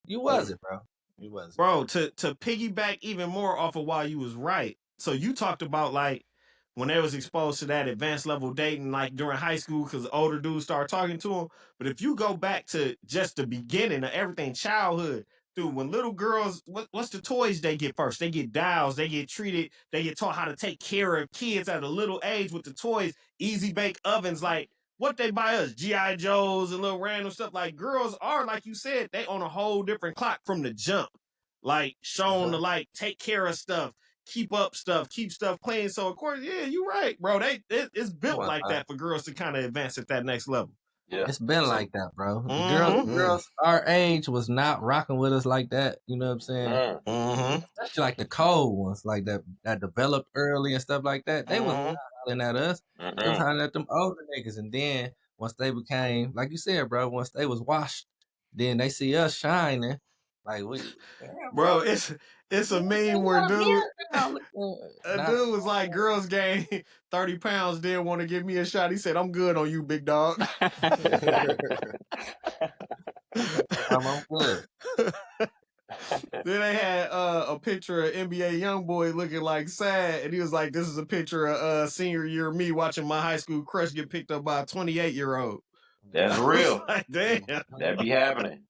You wasn't, bro. You wasn't. Bro, to piggyback even more off of why you was right. So you talked about like when they was exposed to that advanced level dating, like during high school, because older dudes started talking to them. But if you go back to just the beginning of everything, childhood, dude, when little girls, what's the toys they get first? They get dolls, they get treated, they get taught how to take care of kids at a little age with the toys, easy bake ovens, like what they buy us, G.I. Joes and little random stuff. Like girls are, like you said, they on a whole different clock from the jump. Like shown to like take care of stuff, keep up stuff, keep stuff clean. So of course, yeah, you're right, bro. It's built like that for girls to kind of advance at that next level. Yeah. It's been like that, bro. Girls our age was not rocking with us like that. You know what I'm saying? Especially like the cold ones, like that developed early and stuff like that. They was not hollering at us. They was hollering at them older niggas. And then once they became, like you said, bro, once they was washed, then they see us shining. Like bro, it's a meme where dude was like, girls gained 30 pounds, didn't want to give me a shot. He said, I'm good on you, big dog. I'm good. Then they had a picture of NBA YoungBoy looking like sad, and he was like, this is a picture of senior year me watching my high school crush get picked up by a 28-year-old. That's real. Like, damn. That be happening.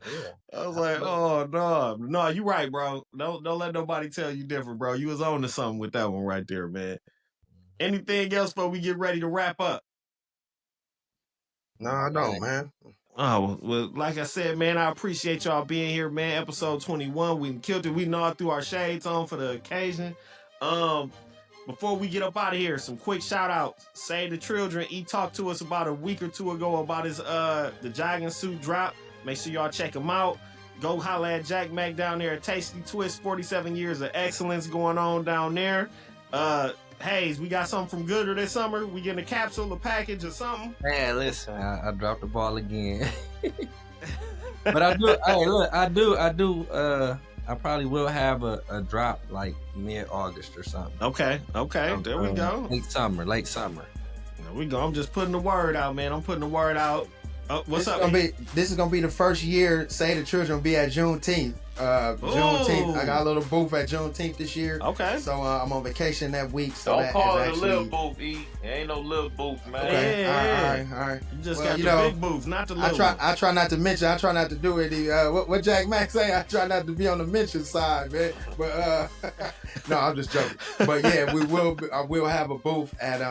Yeah. I was like, oh no, you right, bro. Don't let nobody tell you different, bro. You was on to something with that one right there, man. Anything else before we get ready to wrap up? No, I don't, man. Oh, well, like I said, man, I appreciate y'all being here, man. Episode 21, we killed it. We gnawed through our shades on for the occasion. Before we get up out of here, some quick shout outs. Save the Children. He talked to us about a week or two ago about his the jogging suit drop. Make sure y'all check him out. Go holla at Jack Mack down there at Tasty Twist. 47 years of excellence going on down there. Hayes, we got something from Gooder this summer. We getting a capsule, a package, or something. Man, listen, I dropped the ball again. But I do. Hey, look, I do. I probably will have a drop like mid-August or something. Okay. There we go. Late summer. There we go. I'm just putting the word out, man. I'm putting the word out. What's up? This is gonna be the first year Save the Children will be at Juneteenth. Juneteenth. I got a little booth at Juneteenth this year. Okay. So I'm on vacation that week. So don't call it a little booth, E. It ain't no little booth, man. Okay. Yeah. All right. You just got the big booth, not the little. I try not to mention. I try not to do it. What Jack Mack say? I try not to be on the mention side, man. But no, I'm just joking. But yeah, I will have a booth at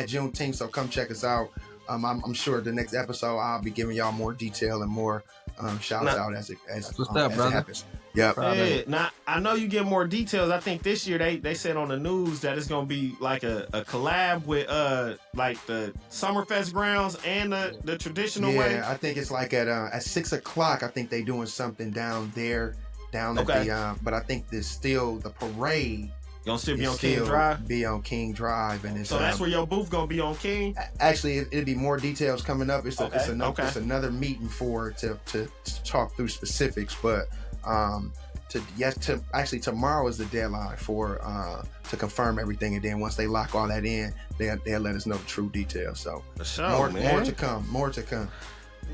Juneteenth. So come check us out. I'm sure the next episode I'll be giving y'all more detail and more shouts out as it happens. Yep. Yeah. Now I know you get more details. I think this year they said on the news that it's gonna be like a collab with like the Summerfest grounds and the traditional way. Yeah, I think it's like at 6:00. I think they doing something down there, at the but I think there's still the parade. Gonna still be on King Drive? Be on King Drive, and it's so that's where your booth gonna be on King. Actually, it'll be more details coming up. It's another meeting to talk through specifics, but tomorrow is the deadline for to confirm everything, and then once they lock all that in, they'll let us know the true details. So more to come.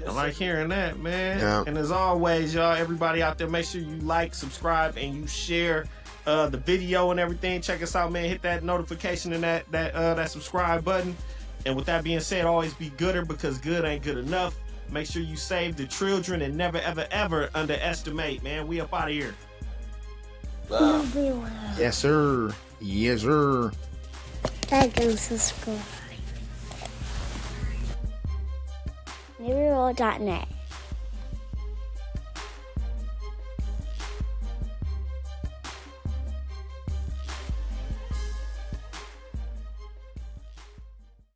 I like hearing that, man. Yeah. And as always, y'all, everybody out there, make sure you like, subscribe, and you share the video and everything. Check us out, man. Hit that notification and that subscribe button. And with that being said, always be gooder, because good ain't good enough. Make sure you save the children and never, ever, ever underestimate, man. We up out of here. Yes, sir. Yes, sir. Like and subscribe. NewBeRoll.net